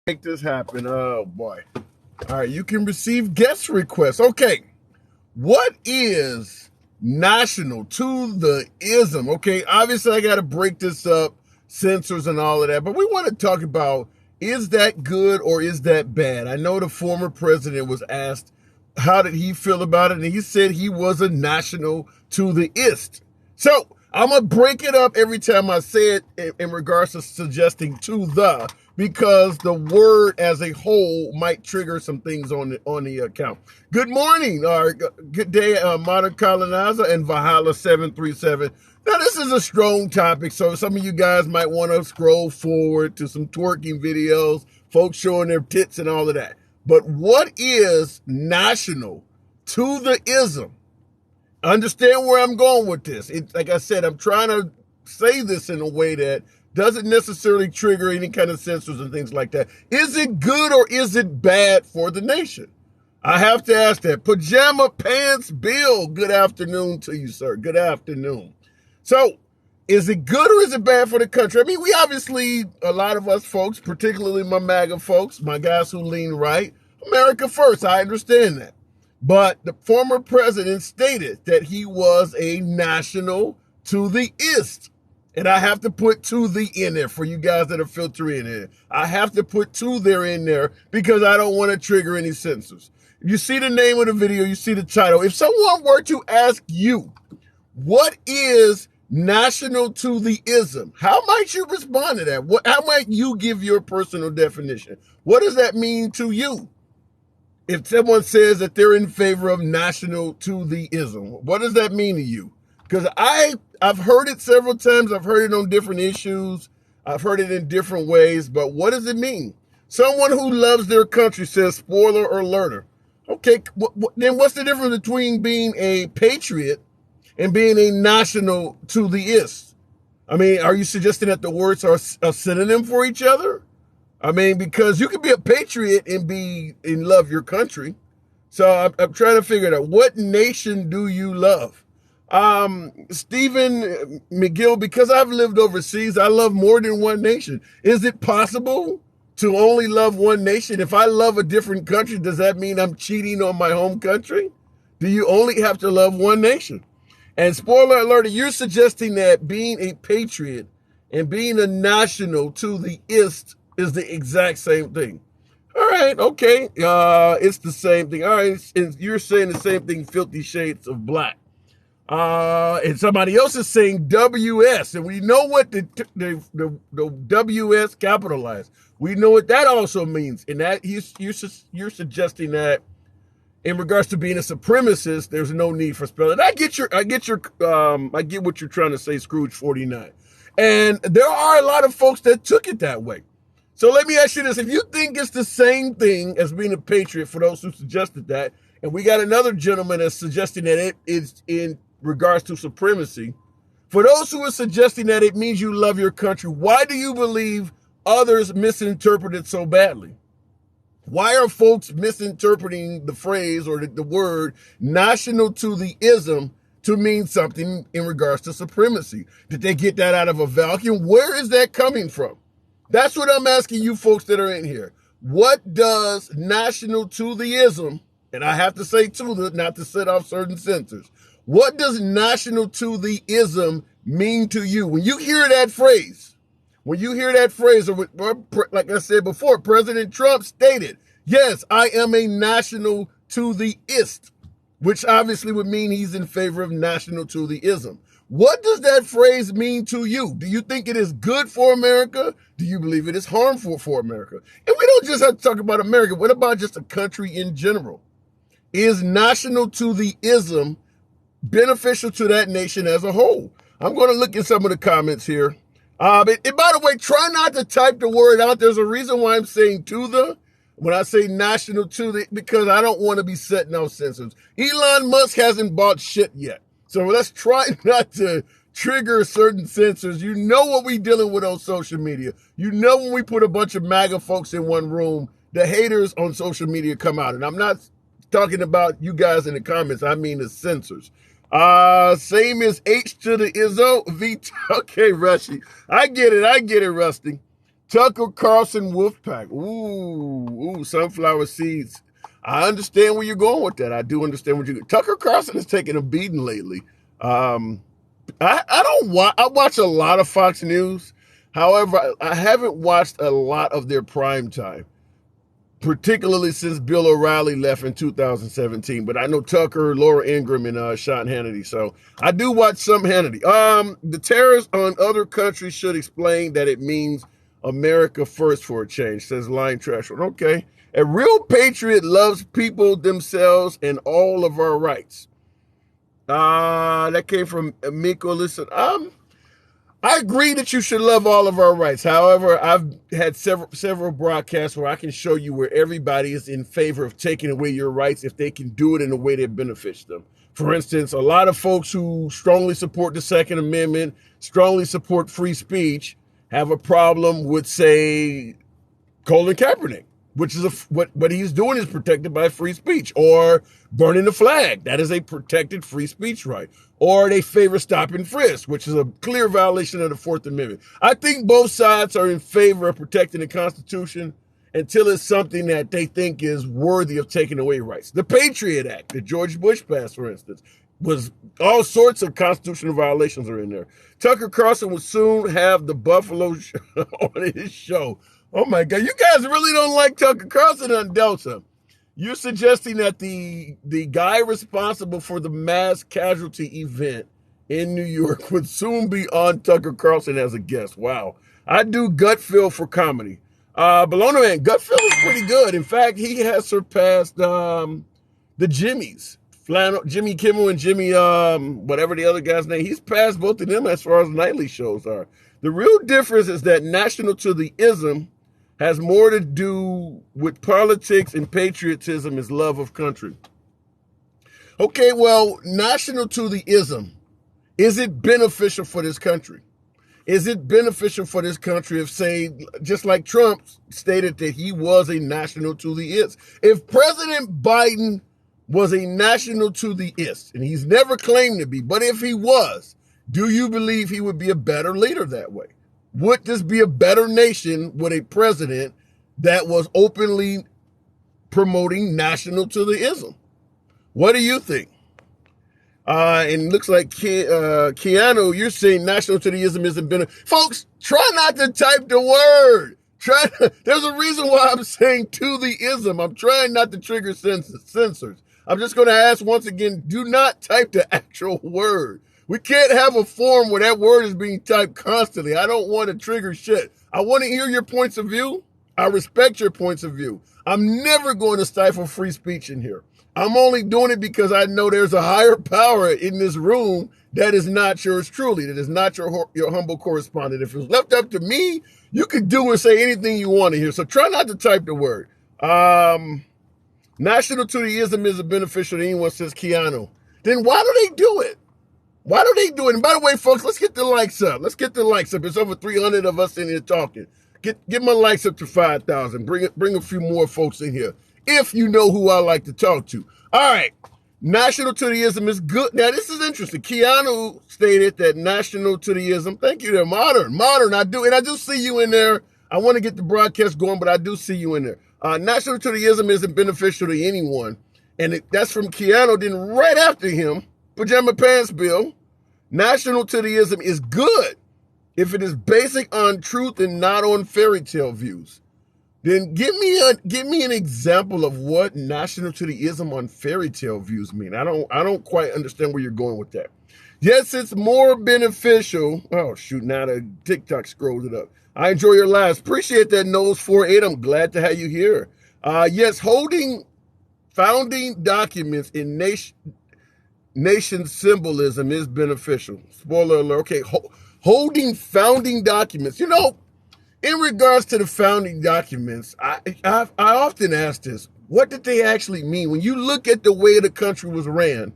Make this happen. Oh boy. All right, you can receive guest requests. Okay. What is national to the ism? Okay, obviously I got to break this up, censors and all of that, but we want to talk about, is that good or is that bad? I know the former president was asked how did he feel about it, and he said he was a national to the ist. So I'm going to break it up every time I say it in regards to suggesting to the, because the word as a whole might trigger some things on the account. Good morning, or good day, Modern Colonizer and Valhalla 737. Now, this is a strong topic, so some of you guys might want to scroll forward to some twerking videos, folks showing their tits and all of that. But what is national to the ism? Understand where I'm going with this. Like I said, I'm trying to say this in a way that doesn't necessarily trigger any kind of censors and things like that. Is it good or is it bad for the nation? I have to ask that. Pajama Pants Bill, good afternoon to you, sir. Good afternoon. So, is it good or is it bad for the country? I mean, we obviously, a lot of us folks, particularly my MAGA folks, my guys who lean right, America first, I understand that. But the former president stated that he was a national to the ist. And I have to put to the in there for you guys that are filtering in. I have to put to there in there because I don't want to trigger any censors. If you see the name of the video, you see the title. If someone were to ask you, what is national to the ism? How might you respond to that? How might you give your personal definition? What does that mean to you? If someone says that they're in favor of national to the ism, what does that mean to you? Because I've heard it several times. I've heard it on different issues. I've heard it in different ways. But what does it mean? Someone who loves their country says spoiler or alerter. Okay, then what's the difference between being a patriot and being a national to the ist? I mean, are you suggesting that the words are a synonym for each other? I mean, because you can be a patriot and love your country. So I'm trying to figure out, what nation do you love? Stephen McGill, because I've lived overseas, I love more than one nation. Is it possible to only love one nation? If I love a different country, does that mean I'm cheating on my home country? Do you only have to love one nation? And spoiler alert, you're suggesting that being a patriot and being a national to the ist is the exact same thing. All right, okay. It's the same thing. All right, and you're saying the same thing, 50 Shades of Black. And somebody else is saying WS, and we know what the WS capitalized. We know what that also means, and that you're suggesting that in regards to being a supremacist, there's no need for spelling. I get what you're trying to say, Scrooge 49, and there are a lot of folks that took it that way. So let me ask you this: if you think it's the same thing as being a patriot, for those who suggested that, and we got another gentleman that's suggesting that it is in regards to supremacy. For those who are suggesting that it means you love your country, why do you believe others misinterpret it so badly? Why are folks misinterpreting the phrase or the word national to the ism to mean something in regards to supremacy? Did they get that out of a vacuum? Where is that coming from? That's what I'm asking you folks that are in here. What does national to the ism, and I have to say to the, not to set off certain censors, what does national to the ism mean to you? When you hear that phrase, or like I said before, President Trump stated, yes, I am a national to the ist, which obviously would mean he's in favor of national to the ism. What does that phrase mean to you? Do you think it is good for America? Do you believe it is harmful for America? And we don't just have to talk about America. What about just a country in general? Is national to the ism beneficial to that nation as a whole? I'm going to look at some of the comments here. And by the way, try not to type the word out. There's a reason why I'm saying to the, when I say national to the, because I don't want to be setting out censors. Elon Musk hasn't bought shit yet. So let's try not to trigger certain censors. You know what we're dealing with on social media. You know when we put a bunch of MAGA folks in one room, the haters on social media come out. And I'm not talking about you guys in the comments. I mean the censors. Same as H to the Izzo. V. Okay, Rusty. I get it, Rusty. Tucker Carlson Wolfpack. Ooh, sunflower seeds. I understand where you're going with that. I do understand what you're. Tucker Carlson has taken a beating lately. I don't watch. I watch a lot of Fox News. However, I haven't watched a lot of their prime time, particularly since Bill O'Reilly left in 2017. But I know Tucker, Laura Ingraham, and Sean Hannity. So I do watch some Hannity. The tariffs on other countries should explain that it means America first for a change, says Lion Trashford. Okay. A real patriot loves people, themselves, and all of our rights. That came from Miko. Listen, I agree that you should love all of our rights. However, I've had several broadcasts where I can show you where everybody is in favor of taking away your rights if they can do it in a way that benefits them. For instance, a lot of folks who strongly support the Second Amendment, strongly support free speech, have a problem with, say, Colin Kaepernick, which is what he's doing is protected by free speech, or burning the flag. That is a protected free speech right. Or they favor stop and frisk, which is a clear violation of the Fourth Amendment. I think both sides are in favor of protecting the Constitution until it's something that they think is worthy of taking away rights. The Patriot Act that George Bush passed, for instance, was all sorts of constitutional violations are in there. Tucker Carlson will soon have the Buffalo on his show. Oh my God, you guys really don't like Tucker Carlson on Delta. You're suggesting that the guy responsible for the mass casualty event in New York would soon be on Tucker Carlson as a guest. Wow. I do gut feel for comedy. Bologna Man, gut feel is pretty good. In fact, he has surpassed the Jimmys. Jimmy Kimmel and Jimmy, whatever the other guy's name. He's passed both of them as far as nightly shows are. The real difference is that national to the ism has more to do with politics, and patriotism is love of country. Okay, well, national to the ism, is it beneficial for this country? Is it beneficial for this country if, say, just like Trump stated that he was a national to the ist? If President Biden was a national to the ist, and he's never claimed to be, but if he was, do you believe he would be a better leader that way? Would this be a better nation with a president that was openly promoting national to the ism? What do you think? And it looks like Keanu, you're saying national to the ism isn't been. Folks, try not to type the word. There's a reason why I'm saying to the ism. I'm trying not to trigger censors. I'm just going to ask once again, do not type the actual word. We can't have a forum where that word is being typed constantly. I don't want to trigger shit. I want to hear your points of view. I respect your points of view. I'm never going to stifle free speech in here. I'm only doing it because I know there's a higher power in this room that is not yours truly, that is not your humble correspondent. If it was left up to me, you could do and say anything you want to hear. So try not to type the word. National to the ism isn't beneficial to anyone, says Keanu. Then why do they do it? Why do they do it? And by the way, folks, let's get the likes up. Let's get the likes up. It's over 300 of us in here talking. Get my likes up to 5,000. Bring a few more folks in here, if you know who I like to talk to. All right. National to the ism is good. Now, this is interesting. Keanu stated that national to the ism. Thank you there. Modern. I do see you in there. I want to get the broadcast going, but I do see you in there. National to the ism isn't beneficial to anyone. And that's from Keanu. Then right after him, Pajama Pants Bill, national to the ism is good if it is basic on truth and not on fairy tale views. Then give me an example of what national to the ism on fairy tale views mean. I don't quite understand where you're going with that. Yes, it's more beneficial. Oh shoot, now the TikTok scrolled it up. I enjoy your lives. Appreciate that, Nose48. I'm glad to have you here. Yes, holding founding documents in nation symbolism is beneficial. Spoiler alert. Okay, holding founding documents. You know, in regards to the founding documents, I often ask this: what did they actually mean? When you look at the way the country was ran,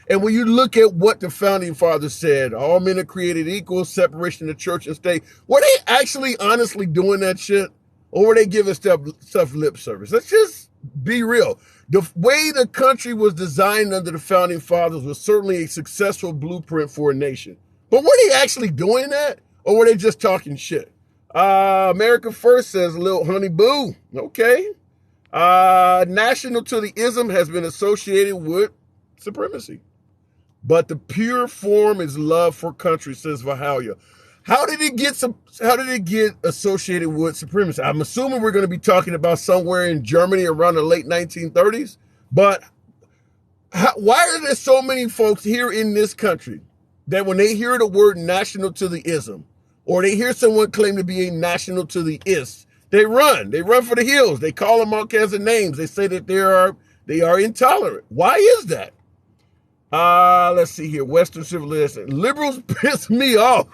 and when you look at what the founding fathers said, all men are created equal, separation of church and state, were they actually honestly doing that shit? Or were they giving stuff lip service? Let's just be real. The way the country was designed under the founding fathers was certainly a successful blueprint for a nation. But were they actually doing that? Or were they just talking shit? America First says Lil Honey Boo. Okay. National to the ism has been associated with supremacy. But the pure form is love for country, says Vahalia. How did it get associated with supremacy? I'm assuming we're going to be talking about somewhere in Germany around the late 1930s. But why are there so many folks here in this country that when they hear the word national to the ism, or they hear someone claim to be a national to the ist, they run for the hills. They call them all kinds of names. They say that they are intolerant. Why is that? Let's see here. Western civilization. Liberals piss me off.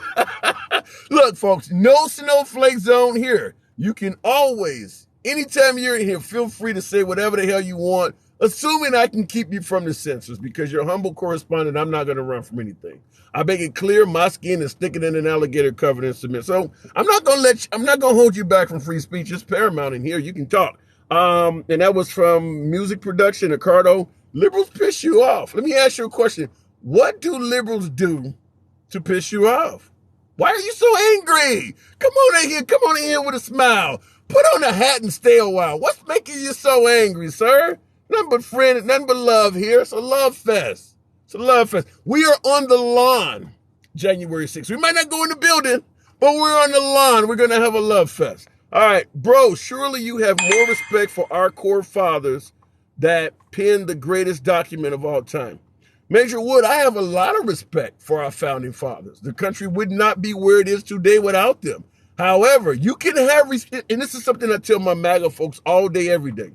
Look, folks, no snowflake zone here. You can always, anytime you're in here, feel free to say whatever the hell you want, assuming I can keep you from the censors, because you're a humble correspondent. I'm not going to run from anything. I make it clear my skin is thicker than an alligator covered in cement. So I'm not going to hold you back from free speech. It's paramount in here. You can talk. And that was from music production, Ricardo. Liberals piss you off. Let me ask you a question. What do liberals do to piss you off? Why are you so angry? Come on in here with a smile. Put on a hat and stay a while. What's making you so angry, sir? Nothing but friend, nothing but love here. It's a love fest. It's a love fest. We are on the lawn January 6th. We might not go in the building, but we're on the lawn. We're going to have a love fest. All right, bro, surely you have more respect for our core fathers that penned the greatest document of all time. Major Wood, I have a lot of respect for our founding fathers. The country would not be where it is today without them. However, you can have, and this is something I tell my MAGA folks all day, every day.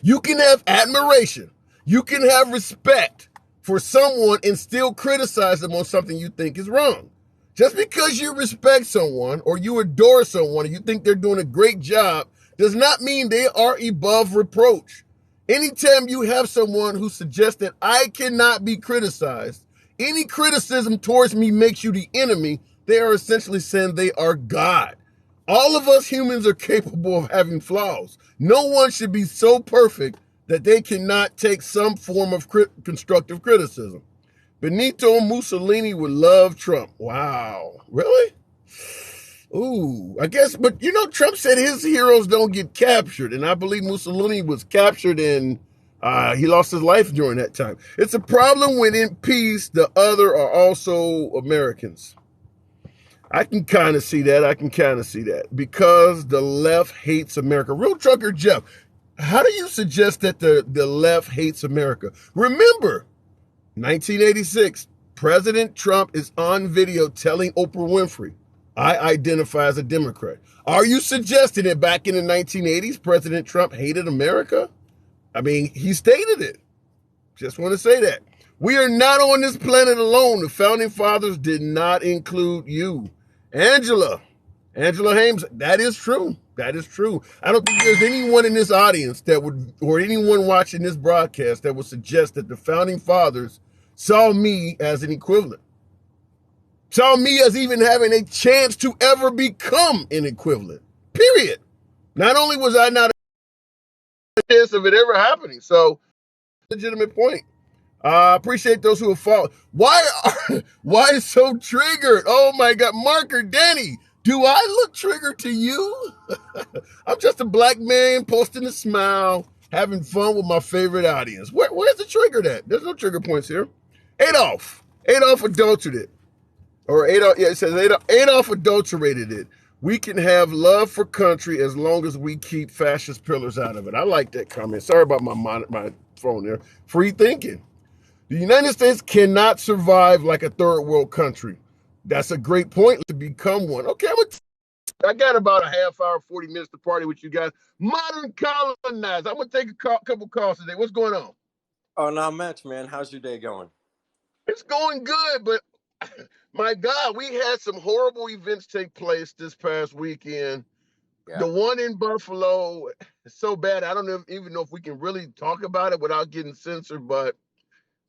You can have admiration. You can have respect for someone and still criticize them on something you think is wrong. Just because you respect someone or you adore someone and you think they're doing a great job does not mean they are above reproach. Anytime you have someone who suggests that I cannot be criticized, any criticism towards me makes you the enemy, they are essentially saying they are God. All of us humans are capable of having flaws. No one should be so perfect that they cannot take some form of constructive criticism. Benito Mussolini would love Trump. Wow. Really? Ooh, I guess, but you know, Trump said his heroes don't get captured, and I believe Mussolini was captured and he lost his life during that time. It's a problem when in peace the other are also Americans. I can kind of see that. Because the left hates America. Real Trucker Jeff, how do you suggest that the left hates America? Remember, 1986, President Trump is on video telling Oprah Winfrey, I identify as a Democrat. Are you suggesting that back in the 1980s, President Trump hated America? I mean, he stated it. Just want to say that. We are not on this planet alone. The founding fathers did not include you. Angela Hames, that is true. That is true. I don't think there's anyone in this audience that would, or anyone watching this broadcast that would suggest that the founding fathers saw me as an equivalent. Saw me as even having a chance to ever become an equivalent. Period. Not only was I not a chance of it ever happening. So, legitimate point. I appreciate those who have followed. Why so triggered? Oh my God. Marker Danny, do I look triggered to you? I'm just a black man posting a smile, having fun with my favorite audience. Where's the trigger at? There's no trigger points here. Adolf adulterated it. Or Adolf, yeah, it says Adolf adulterated it. We can have love for country as long as we keep fascist pillars out of it. I like that comment. Sorry about my phone there. Free thinking. The United States cannot survive like a third world country. That's a great point to become one. Okay, I got about a half hour, 40 minutes to party with you guys. Modern colonized. I'm going to take a couple calls today. What's going on? Oh, not much, man. How's your day going? It's going good, but my God, we had some horrible events take place this past weekend. Yeah. The one in Buffalo is so bad. I don't even know if we can really talk about it without getting censored, but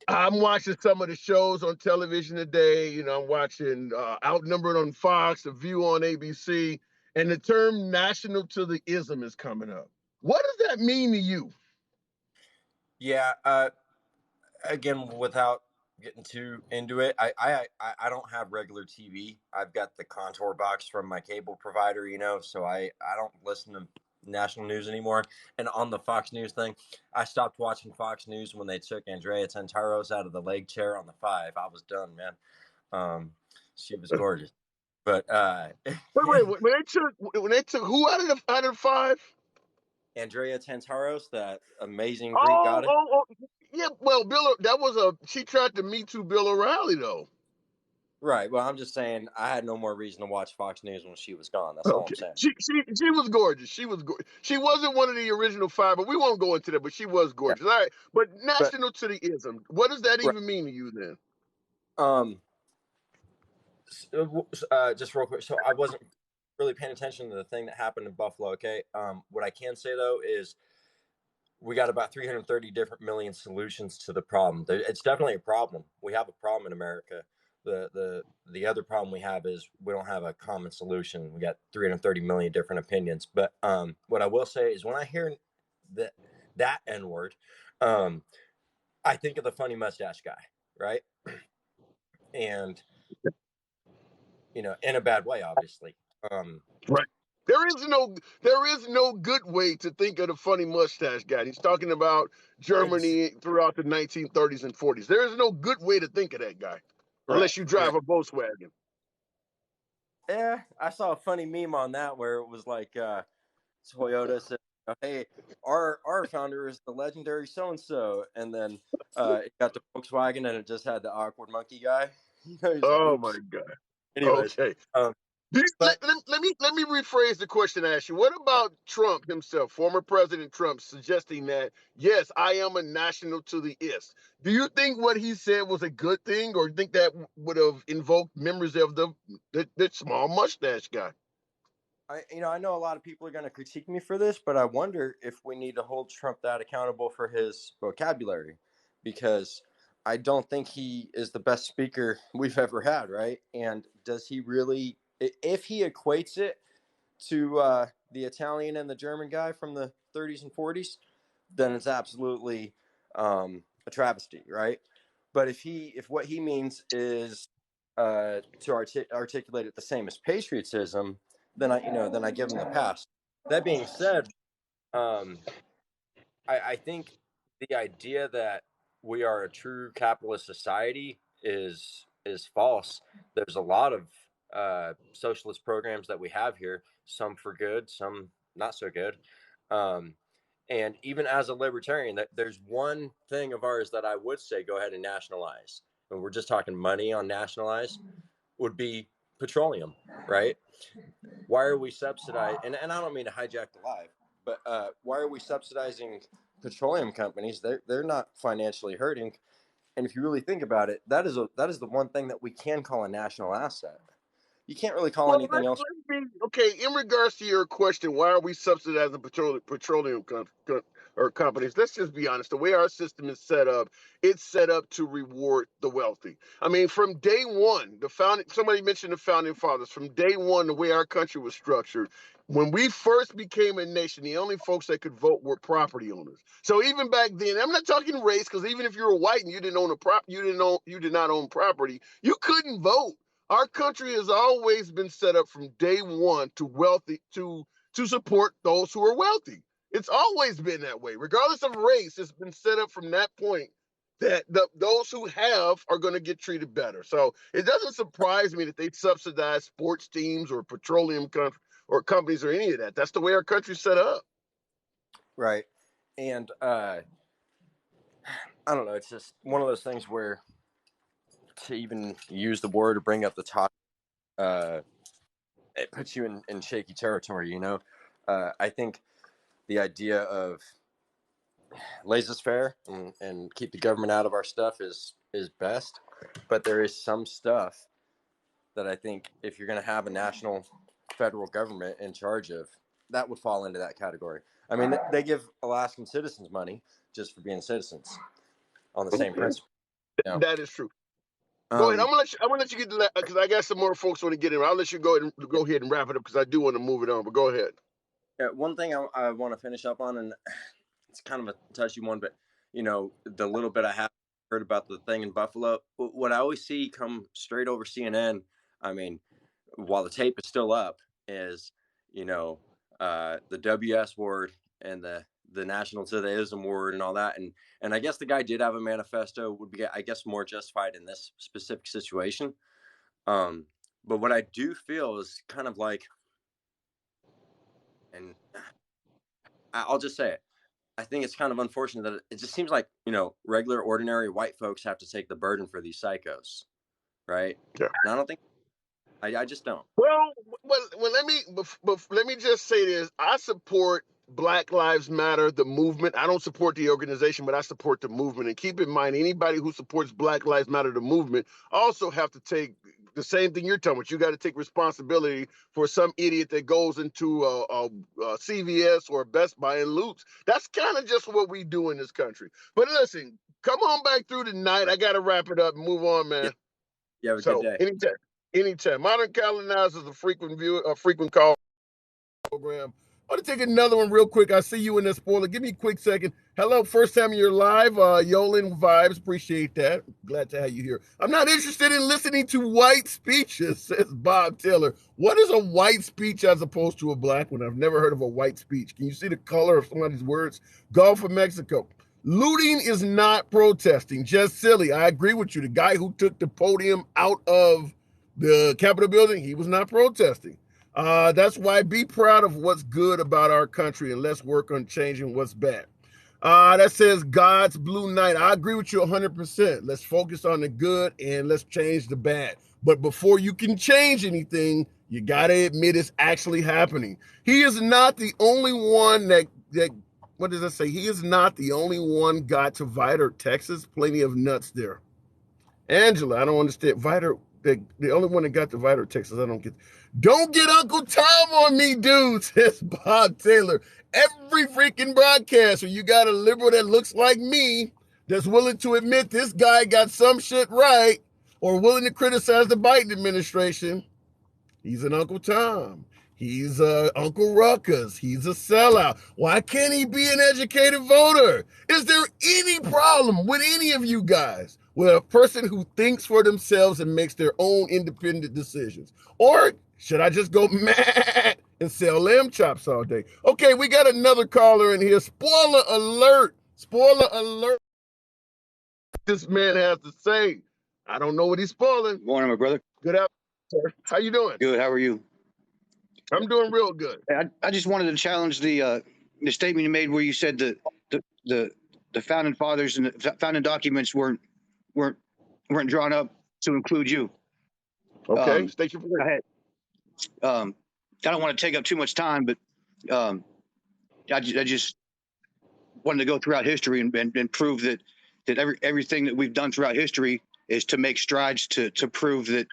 I'm watching some of the shows on television today. You know, I'm watching Outnumbered on Fox, The View on ABC, and the term national to the ism is coming up. What does that mean to you? Yeah, again, without getting too into it. I don't have regular TV. I've got the contour box from my cable provider, so I don't listen to national news anymore. And on the Fox News thing, I stopped watching Fox News when they took Andrea Tantaros out of the leg chair on the five. I was done, man. She was gorgeous, but Wait, when they took who out of the five? Andrea Tantaros, that amazing Greek Oh, goddess. oh, oh, yeah. Well, that was she tried to Me Too Bill O'Reilly though. Right. Well, I'm just saying I had no more reason to watch Fox News when she was gone. That's all I'm Okay, saying. she was gorgeous. She wasn't one of the original five, but we won't go into that. But she was Yeah. gorgeous. All right, but But national to the ism. What does that right. even mean to you then? Um. Just real quick. So I wasn't really paying attention to the thing that happened in Buffalo. Okay. What I can say though is we got about 330 different million solutions to the problem. It's definitely a problem. We have a problem in America. The other problem we have is we don't have a common solution. We got 330 million different opinions. But what I will say is when I hear that N word, um, I think of the funny mustache guy, right? And in a bad way, obviously. Um, Right. There is no good way to think of the funny mustache guy. He's talking about ex- Germany throughout the 1930s and 40s. There is no good way to think of that guy right, unless you right. drive a Volkswagen. Yeah, I saw a funny meme on that where it was like Toyota said, "Hey, our founder is the legendary so and so," and then it got to Volkswagen and it just had the awkward monkey guy. He's like, Oh my "Oops." God. Anyways, Okay. um, but Let me rephrase the question I asked you. What about Trump himself, former President Trump, suggesting that yes, I am a national to the ist? Do you think what he said was a good thing, or do you think that would have invoked memories of the small mustache guy? I know a lot of people are going to critique me for this, but I wonder if we need to hold Trump that accountable for his vocabulary, because I don't think he is the best speaker we've ever had, right? And does he really? If he equates it to the Italian and the German guy from the 30s and 40s, then it's absolutely a travesty, right? But if what he means is to articulate it the same as patriotism, then I give him the pass. That being said, um, I think the idea that we are a true capitalist society is false. There's a lot of socialist programs that we have here, some for good, some not so good. Um, and even as a libertarian, there's one thing of ours that I would say go ahead and nationalize. And we're just talking money on nationalize would be petroleum, right? Why are we subsidizing? And I don't mean to hijack the live, but why are we subsidizing petroleum companies? They're not financially hurting. And if you really think about it, that is the one thing that we can call a national asset. You can't really call Well, anything else. let's be okay. In regards to your question, why are we subsidizing petroleum or companies? Let's just be honest. The way our system is set up, it's set up to reward the wealthy. I mean, from day one, the founding. Somebody mentioned the founding fathers. From day one, the way our country was structured, when we first became a nation, the only folks that could vote were property owners. So even back then, I'm not talking race, because even if you were white and you didn't own you did not own property, you couldn't vote. Our country has always been set up from day one to support those who are wealthy. It's always been that way, regardless of race. It's been set up from that point that those who have are going to get treated better. So it doesn't surprise me that they subsidize sports teams or or companies or any of that. That's the way our country's set up. Right. And I don't know. It's just one of those things where to even use the word or bring up the topic, uh, it puts you in shaky territory, I think the idea of laissez-faire and keep the government out of our stuff is best. But there is some stuff that I think if you're going to have a national federal government in charge of, that would fall into that category. I mean, they give Alaskan citizens money just for being citizens on the same Okay. principle. You know? That is true. Go ahead. Um, I'm gonna let you get to that because I got some more folks want to get in. I'll let you go ahead and wrap it up because I do want to move it on. But go ahead. yeah, one thing I want to finish up on, and it's kind of a touchy one, but the little bit I have. heard about the thing in Buffalo. What I always see come straight over CNN, I mean, while the tape is still up, is you know the WS word and the nationalism word and all that, and I guess the guy did have a manifesto. Would be, I guess, more justified in this specific situation. But what I do feel is kind of like, and I'll just say it. I think it's kind of unfortunate that it just seems like regular, ordinary white folks have to take the burden for these psychos, right? Yeah. And I don't think I just don't. Well, let me just say this. I support Black Lives Matter, the movement. I don't support the organization, but I support the movement. And keep in mind, anybody who supports Black Lives Matter, the movement, also have to take the same thing you're talking about. You got to take responsibility for some idiot that goes into a CVS or a Best Buy and loots. That's kind of just what we do in this country. But listen, come on back through the night. I got to wrap it up and move on, Yeah, man. you have a good So day. anytime. Modern Colonizers is a frequent viewer, a frequent call program. I want to take another one real quick. I see you in the spoiler. Give me a quick second. Hello, first time you're live. Yolan Vibes, appreciate that. Glad to have you here. I'm not interested in listening to white speeches, says Bob Taylor. What is a white speech as opposed to a black one? I've never heard of a white speech. Can you see the color of somebody's words? Gulf of Mexico. Looting is not protesting, just silly. I agree with you. The guy who took the podium out of the Capitol building, he was not protesting. That's why be proud of what's good about our country and let's work on changing what's bad. That says God's Blue Night. I agree with you 100%. Let's focus on the good and let's change the bad. But before you can change anything, you got to admit it's actually happening. He is not the only one that what does it say? He is not the only one got to Vidor, Texas. Plenty of nuts there. Angela, I don't understand. Vidor, the only one that got to Vidor, Texas. I don't get. Don't get Uncle Tom on me, dude, says Bob Taylor. Every freaking broadcaster, you got a liberal that looks like me that's willing to admit this guy got some shit right or willing to criticize the Biden administration. He's an Uncle Tom. He's Uncle Ruckus. He's a sellout. Why can't he be an educated voter? Is there any problem with any of you guys with a person who thinks for themselves and makes their own independent decisions? Or should I just go mad and sell lamb chops all day? Okay, we got another caller in here. Spoiler alert. Spoiler alert. This man has to say. I don't know what he's spoiling. Morning, my brother. Good afternoon, sir. How you doing? Good. How are you? I'm doing real good. I just wanted to challenge the statement you made where you said the founding fathers and the founding documents weren't drawn up to include you. Okay, thank you for I that. had I don't want to take up too much time, but I just wanted to go throughout history and prove that everything that we've done throughout history is to make strides to prove that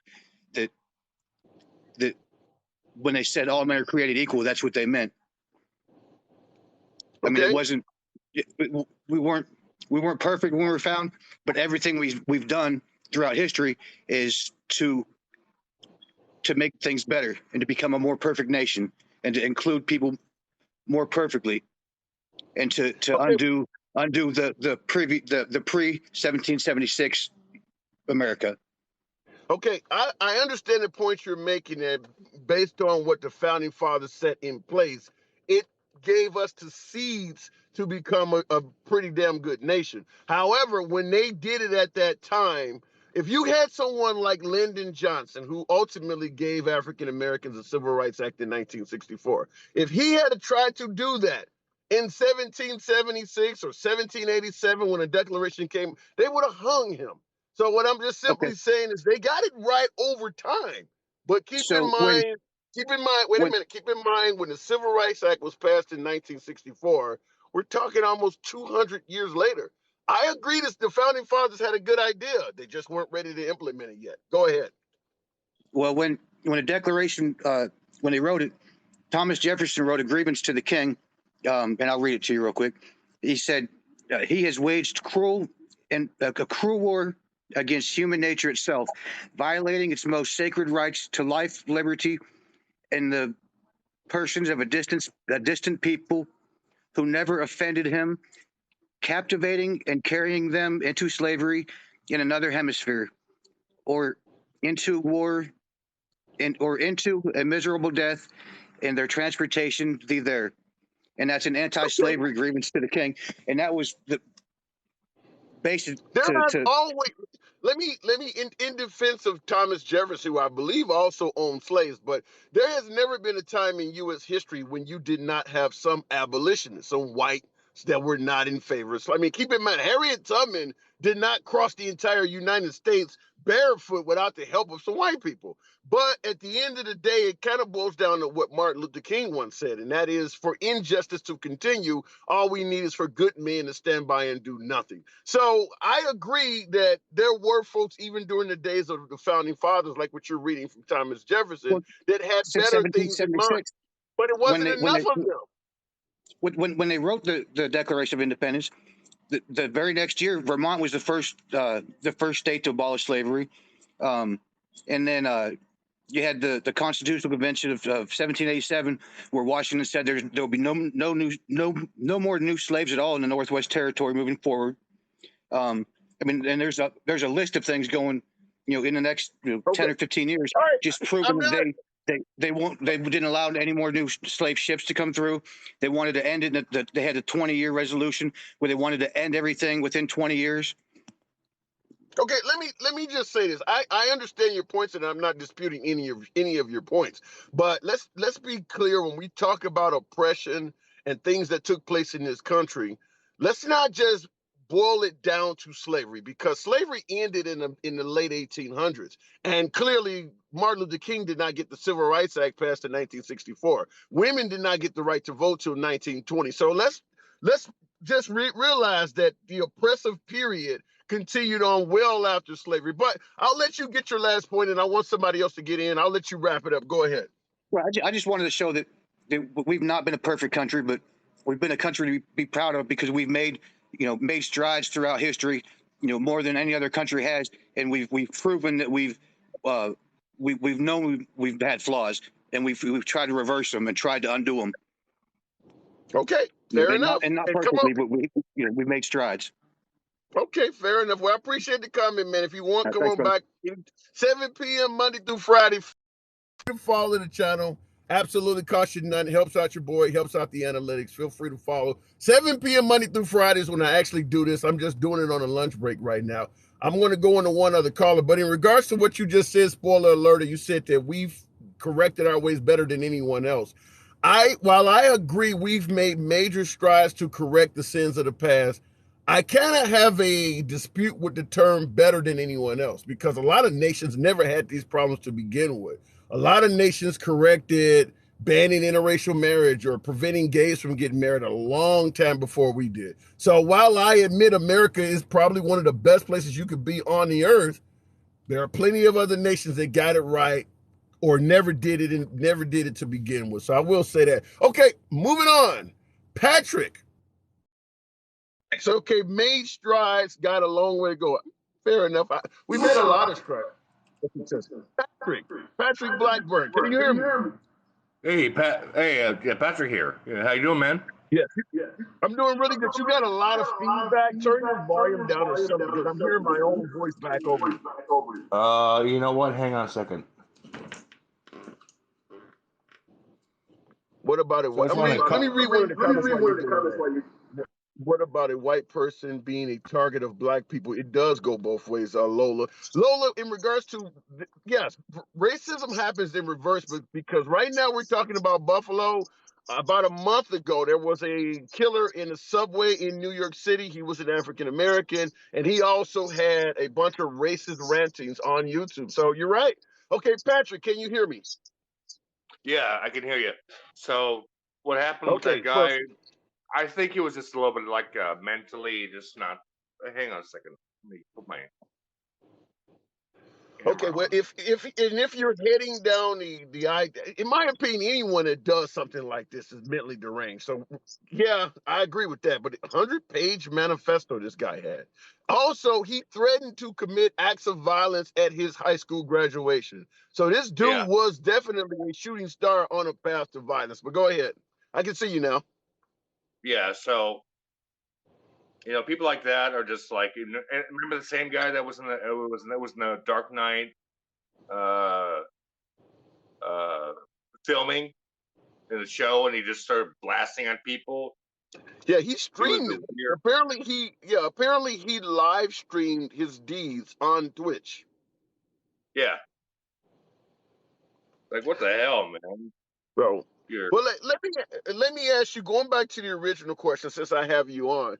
when they said all men are created equal, that's what they meant. I mean, it wasn't. We weren't perfect when we were found, but everything we've done throughout history is to make things better and to become a more perfect nation and to include people more perfectly and to undo the pre 1776 America. Okay, I understand the point you're making that based on what the founding fathers set in place, it gave us the seeds to become a pretty damn good nation. However, when they did it at that time, if you had someone like Lyndon Johnson, who ultimately gave African Americans the Civil Rights Act in 1964, if he had tried to do that in 1776 or 1787 when the Declaration came, they would have hung him. So what I'm just simply saying is they got it right over time. But keep in mind, wait a minute, keep in mind when the Civil Rights Act was passed in 1964, we're talking almost 200 years later. I agree that the founding fathers had a good idea. They just weren't ready to implement it yet. Go ahead. Well, when a declaration, when they wrote it, Thomas Jefferson wrote a grievance to the king, and I'll read it to you real quick. He said, he has waged a cruel war against human nature itself, violating its most sacred rights to life, liberty, and the persons of a distant people who never offended him, captivating and carrying them into slavery in another hemisphere, or into war, or into a miserable death in their transportation there. And that's an anti-slavery grievance to the king. And that was the basic There has to always, let me in defense of Thomas Jefferson, who I believe also owned slaves, but there has never been a time in U.S. history when you did not have some abolitionists, some whites that were not in favor. So I mean, keep in mind, Harriet Tubman did not cross the entire United States barefoot without the help of some white people. But at the end of the day, it kind of boils down to what Martin Luther King once said, and that is, for injustice to continue, all we need is for good men to stand by and do nothing. So I agree that there were folks, even during the days of the founding fathers, like what you're reading from Thomas Jefferson, well, that had since better things in mind, 1776 but it when wasn't they when enough they of them. when they wrote the Declaration of Independence. The very next year, Vermont was the first state to abolish slavery, and then you had the Constitutional Convention of 1787, where Washington said there will be no more new slaves at all in the Northwest Territory moving forward. I mean, and there's a list of things going, in the next 10 or 15 years, All right. just proving that they didn't allow any more new slave ships to come through. They wanted to end it. They had a 20-year resolution where they wanted to end everything within 20 years. Okay, let me just say this. I understand your points, and I'm not disputing any of your points. But let's be clear, when we talk about oppression and things that took place in this country, let's not just boil it down to slavery, because slavery ended in the late 1800s, and clearly Martin Luther King did not get the Civil Rights Act passed in 1964. Women did not get the right to vote till 1920. So let's just realize that the oppressive period continued on well after slavery. But I'll let you get your last point, and I want somebody else to get in. I'll let you wrap it up. Go ahead. Well, I just wanted to show that we've not been a perfect country, but we've been a country to be proud of, because we've made strides throughout history, more than any other country has, and we've proven that we've known we've had flaws, and we've tried to reverse them and tried to undo them. Okay, fair enough. And not And perfectly, but we've made strides. Okay, fair enough. Well, I appreciate the comment, man. If you want, come Thanks, on brother. back 7 p.m. Monday through Friday. Follow the channel. Absolutely cost you nothing. Helps out your boy. Helps out the analytics. Feel free to follow. 7 p.m. Monday through Friday is when I actually do this. I'm just doing it on a lunch break right now. I'm going to go into one other caller. But in regards to what you just said, spoiler alert, you said that we've corrected our ways better than anyone else. While I agree we've made major strides to correct the sins of the past, I kind of have a dispute with the term better than anyone else, because a lot of nations never had these problems to begin with. A lot of nations corrected banning interracial marriage or preventing gays from getting married a long time before we did. So while I admit America is probably one of the best places you could be on the earth, there are plenty of other nations that got it right or never did it to begin with. So I will say that. Okay, moving on. Patrick. So, okay, made strides, got a long way to go. Fair enough. We made a lot of strides. Patrick Blackburn. Can you hear me? Hey, yeah, Patrick here. Yeah, how you doing, man? Yes. I'm doing really good. You got a lot of feedback. Turn your volume down or something, because I'm hearing my own voice back over you. You know what? Hang on a second. What about it? Let me read one of the comments while you're doing that. What about a white person being a target of black people? It does go both ways, Lola. Lola, in regards to, yes, racism happens in reverse, but because right now we're talking about Buffalo. About a month ago, there was a killer in a subway in New York City. He was an African American, and he also had a bunch of racist rantings on YouTube. So you're right. Okay, Patrick, can you hear me? Yeah, I can hear you. So what happened with that guy? Perfect. I think he was just a little bit like mentally just not. Hang on a second. Let me put my. Okay, well, if you're heading down in my opinion, anyone that does something like this is mentally deranged. So, yeah, I agree with that. But 100-page manifesto this guy had. Also, he threatened to commit acts of violence at his high school graduation. So this dude was definitely a shooting star on a path to violence. But go ahead, I can see you now. Yeah. So People like that are just like, remember the same guy that was in the Dark Knight filming in the show, and he just started blasting on people. Yeah, he He was streamed a it. weird. Apparently he live streamed his deeds on Twitch. Yeah. Like, what the hell, man? Bro. You're, Well, let me ask you, going back to the original question, since I have you on.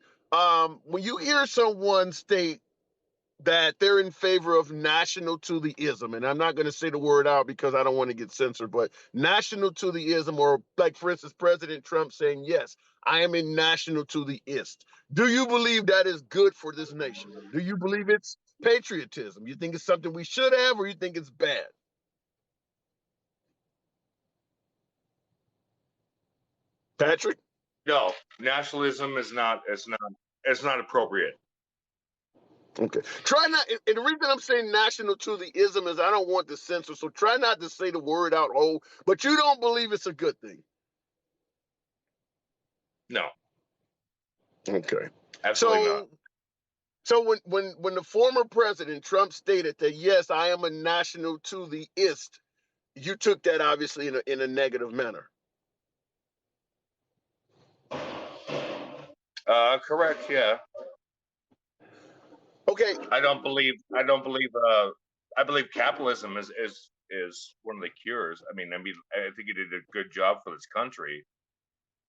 When you hear someone state that they're in favor of national to the ism, and I'm not going to say the word out because I don't want to get censored, but national to the ism, or like, for instance, President Trump saying, yes, I am a national to the ist. Do you believe that is good for this nation? Do you believe it's patriotism? You think it's something we should have, or you think it's bad? Patrick? no, nationalism is not. It's not appropriate. Okay. Try not, and the reason I'm saying national to the ism is I don't want to censor, so try not to say the word out whole, but you don't believe it's a good thing. No. Okay. Absolutely So not. So when the former president Trump stated that, yes, I am a national to the ist, you took that obviously in a negative manner. Correct. Yeah. Okay. I don't believe. I believe capitalism is one of the cures. I think he did a good job for this country,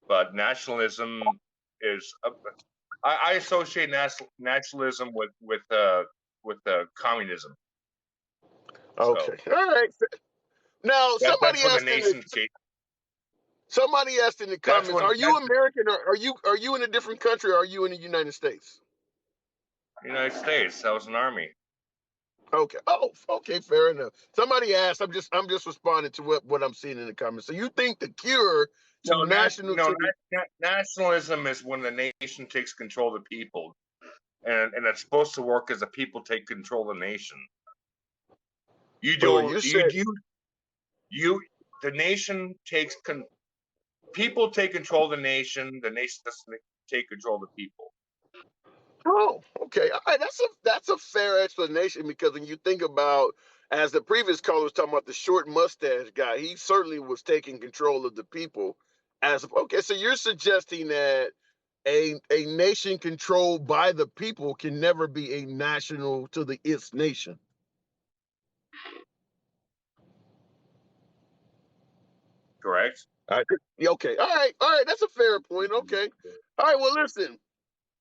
but nationalism is. I associate nationalism with communism. Okay. So All right. Now that's when the nation takes. somebody asked in the That's comments, when are you American, or are you in a different country, or are you in the United States? United States. I was an army. Okay. Oh, okay, fair enough. Somebody asked, I'm just responding to what I'm seeing in the comments. So you think the cure to Nationalism is when the nation takes control of the people, and it's supposed to work as the people take control of the nation. You well, do you said the nation people take control of the nation doesn't take control of the people. Oh, okay. All right. That's a fair explanation, because when you think about, as the previous caller was talking about, the short mustache guy, he certainly was taking control of the people. Okay, so you're suggesting that a nation controlled by the people can never be a national to the its nation. Correct. All right. Okay. All right. All right. That's a fair point. Okay. All right. Well, listen.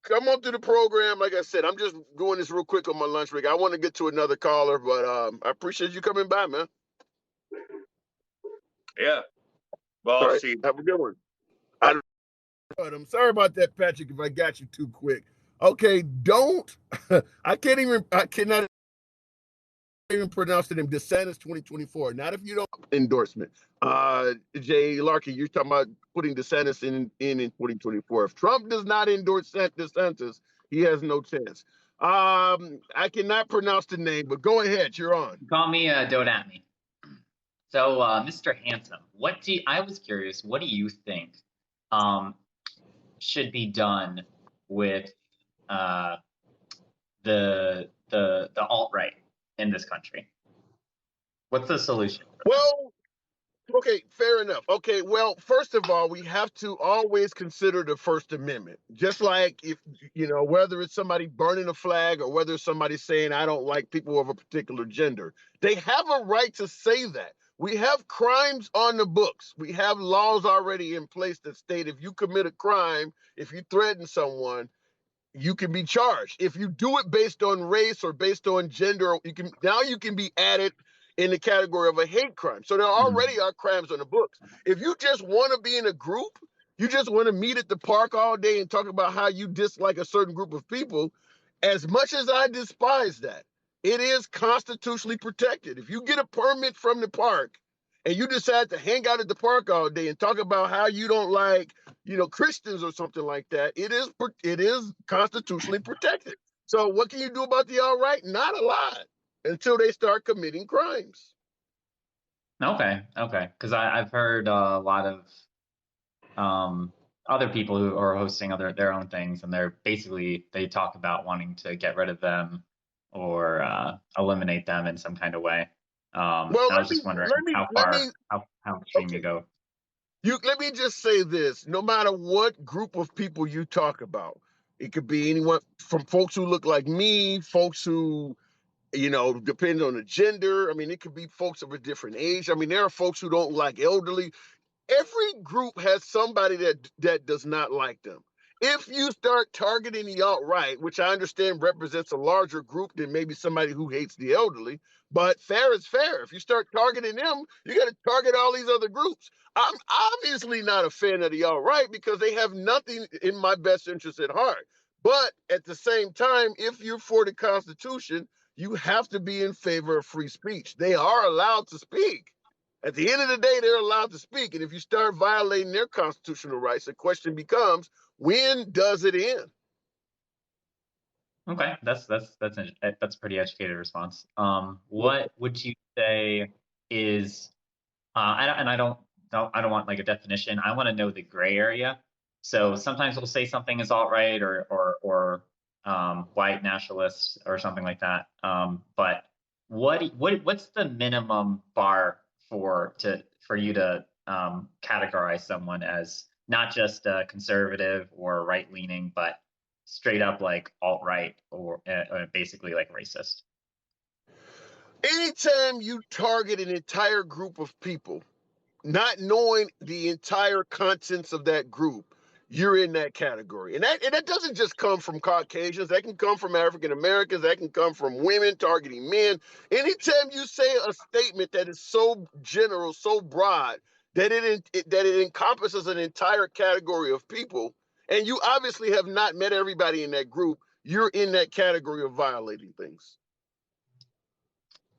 Come on through the program. Like I said, I'm just doing this real quick on my lunch break. I want to get to another caller, but I appreciate you coming by, man. Yeah. Well, All I'll right. see. Have a good one. I'm sorry about that, Patrick, if I got you too quick. Okay, don't. I cannot even pronounce the name. DeSantis 2024. Not if you don't endorsement. Jay Larkin, you're talking about putting DeSantis in 2024. If Trump does not endorse DeSantis, he has no chance. I cannot pronounce the name, but go ahead. You're on. Call me, don't at me. So, Mr. Handsome, I was curious, what do you think should be done with the alt-right in this country? What's the solution? Well, okay, fair enough. Okay, well, first of all, we have to always consider the First Amendment. Just like, if whether it's somebody burning a flag or whether it's somebody saying, I don't like people of a particular gender, they have a right to say that. We have crimes on the books. We have laws already in place that state if you commit a crime, if you threaten someone, you can be charged. If you do it based on race or based on gender, you can be added in the category of a hate crime. So there already are crimes on the books. If you just want to be in a group, you just want to meet at the park all day and talk about how you dislike a certain group of people, as much as I despise that, it is constitutionally protected. If you get a permit from the park and you decide to hang out at the park all day and talk about how you don't like Christians or something like that, it is constitutionally protected. So what can you do about the alt-right? Not a lot, until they start committing crimes. Okay, because I've heard a lot of other people who are hosting their own things, and they talk about wanting to get rid of them or eliminate them in some kind of way. Well, I was just wondering how extreme you okay. go. Let me just say this. No matter what group of people you talk about, it could be anyone from folks who look like me, folks who, depending on the gender. I mean, it could be folks of a different age. I mean, there are folks who don't like elderly. Every group has somebody that does not like them. If you start targeting the alt-right, which I understand represents a larger group than maybe somebody who hates the elderly, but fair is fair. If you start targeting them, you got to target all these other groups. I'm obviously not a fan of the alt-right because they have nothing in my best interest at heart. But at the same time, if you're for the Constitution, you have to be in favor of free speech. They are allowed to speak. At the end of the day, they're allowed to speak. And if you start violating their constitutional rights, the question becomes, when does it end? Okay, that's a pretty educated response. What would you say is I don't want like a definition. I want to know the gray area. So sometimes we'll say something is alt-right or white nationalist or something like that. But what's the minimum bar for you to categorize someone as not just conservative or right-leaning, but straight up like alt-right or basically like racist? Anytime you target an entire group of people, not knowing the entire contents of that group, you're in that category. And that doesn't just come from Caucasians. That can come from African Americans. That can come from women targeting men. Anytime you say a statement that is so general, so broad, that it encompasses an entire category of people, and you obviously have not met everybody in that group, you're in that category of violating things.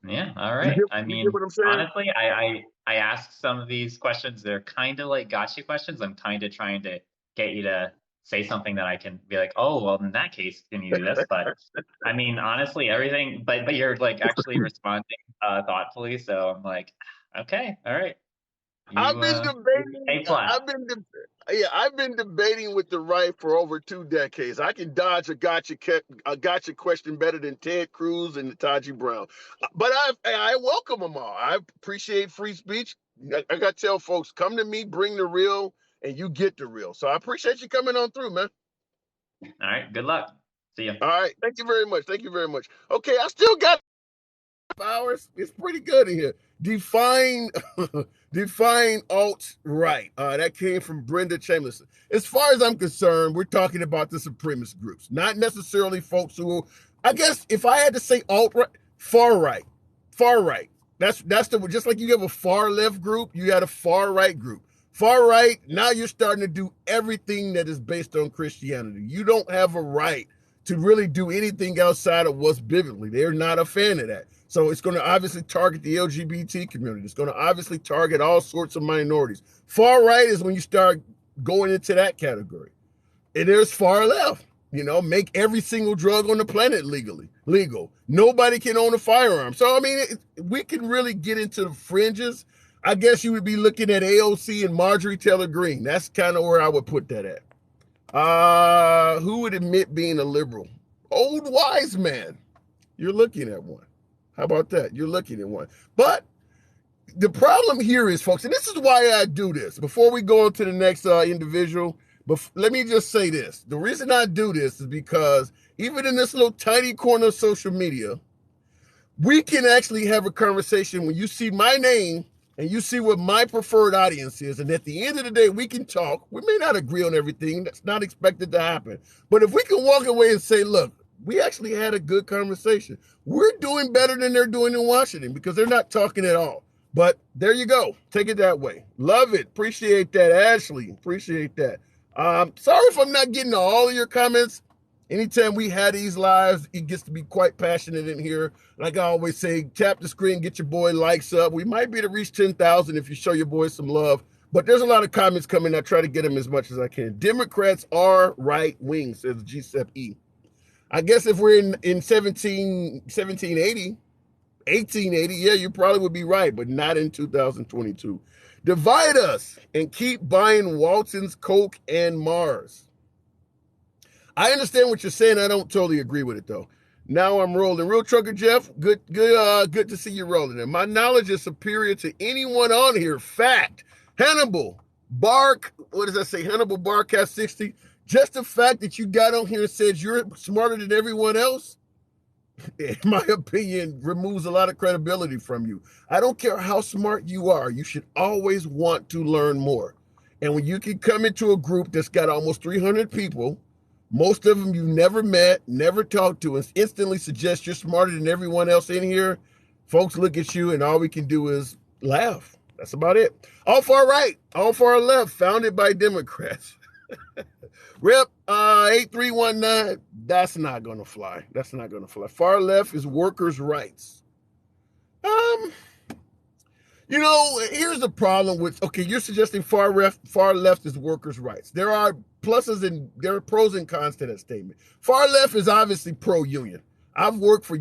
Yeah, all You right. get, I you get mean, what I'm saying? honestly, I ask some of these questions. They're kind of like gotcha questions. I'm kind of trying to get you to say something that I can be like, oh, well, in that case, can you do this? But I mean, honestly, everything. But you're like actually responding thoughtfully. So I'm like, okay, all right. I've You been debating. A plus. I've been debating with the right for over 2 decades. I can dodge a gotcha question better than Ted Cruz and Taji Brown. But I welcome them all. I appreciate free speech. I got to tell folks, come to me, bring the real, and you get the real. So I appreciate you coming on through, man. All right. Good luck. See you. All right, thank you very much. Thank you very much. Okay, I still got hours. It's pretty good in here. Define define alt right. That came from Brenda Chamberlain. As far as I'm concerned, we're talking about the supremacist groups, not necessarily folks who, I guess, if I had to say alt right, far right, far right. That's the just like you have a far left group, you had a far right group. Far right, now you're starting to do everything that is based on Christianity. You don't have a right to really do anything outside of what's biblically. They're not a fan of that. So it's going to obviously target the LGBT community. It's going to obviously target all sorts of minorities. Far right is when you start going into that category. And there's far left. Make every single drug on the planet legal. Nobody can own a firearm. So, I mean, we can really get into the fringes. I guess you would be looking at AOC and Marjorie Taylor Greene. That's kind of where I would put that at. Who would admit being a liberal? Old wise man. You're looking at one. How about that? You're looking at one. But the problem here is, folks, and this is why I do this. Before we go on to the next individual, but let me just say this. The reason I do this is because even in this little tiny corner of social media, we can actually have a conversation when you see my name and you see what my preferred audience is. And at the end of the day, we can talk. We may not agree on everything. That's not expected to happen. But if we can walk away and say, look, we actually had a good conversation. We're doing better than they're doing in Washington because they're not talking at all. But there you go. Take it that way. Love it. Appreciate that, Ashley. Appreciate that. Sorry if I'm not getting to all of your comments. Anytime we had these lives, it gets to be quite passionate in here. Like I always say, tap the screen, get your boy likes up. We might be to reach 10,000 if you show your boy some love. But there's a lot of comments coming. I try to get them as much as I can. Democrats are right wing, says GSEP-E. I guess if we're in 1780, 1880, yeah, you probably would be right, but not in 2022. Divide us and keep buying Walton's, Coke, and Mars. I understand what you're saying. I don't totally agree with it though. Now I'm rolling. Real Trucker Jeff, good to see you rolling. And my knowledge is superior to anyone on here. Fact. Hannibal Bark, what does that say? Hannibal Barcast 60. Just the fact that you got on here and said you're smarter than everyone else, in my opinion, removes a lot of credibility from you. I don't care how smart you are. You should always want to learn more. And when you can come into a group that's got almost 300 people, most of them you've never met, never talked to, and instantly suggest you're smarter than everyone else in here, folks look at you and all we can do is laugh. That's about it. All far right, all far left, founded by Democrats. Rep 8319, that's not going to fly. That's not going to fly. Far left is workers' rights. You know, here's the problem with, okay, you're suggesting far left is workers' rights. There are pluses and there are pros and cons to that statement. Far left is obviously pro-union. I've worked for,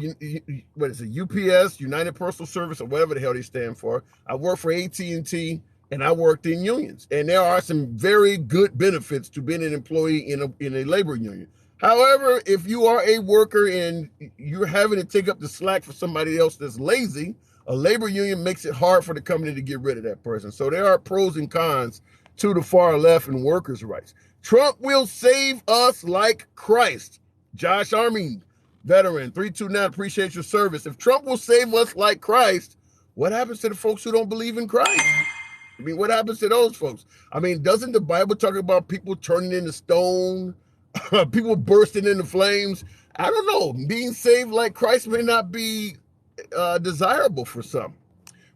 what is it, UPS, United Postal Service, or whatever the hell they stand for. I worked for AT&T, and I worked in unions. And there are some very good benefits to being an employee in a labor union. However, if you are a worker and you're having to take up the slack for somebody else that's lazy, a labor union makes it hard for the company to get rid of that person. So there are pros and cons to the far left and workers' rights. Trump will save us like Christ. Josh Army, veteran, 329, appreciate your service. If Trump will save us like Christ, what happens to the folks who don't believe in Christ? I mean, what happens to those folks? I mean, doesn't the Bible talk about people turning into stone, people bursting into flames? I don't know. Being saved like Christ may not be desirable for some.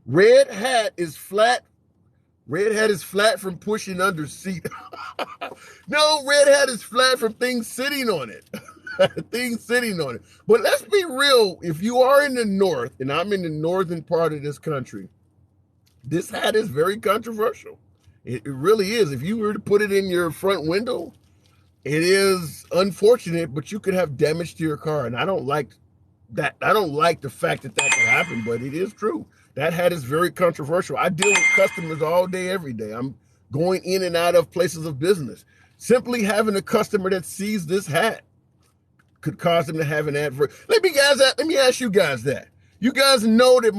Red hat is flat. Red hat is flat from pushing under seat. No, red hat is flat from things sitting on it. Things sitting on it. But let's be real. If you are in the north, and I'm in the northern part of this country, this hat is very controversial. It really is. If you were to put it in your front window, it is unfortunate, but you could have damage to your car. And I don't like that. I don't like the fact that that can happen, but it is true. That hat is very controversial. I deal with customers all day, every day. I'm going in and out of places of business. Simply having a customer that sees this hat could cause them to have an adverse. Let me ask you guys that. You guys know that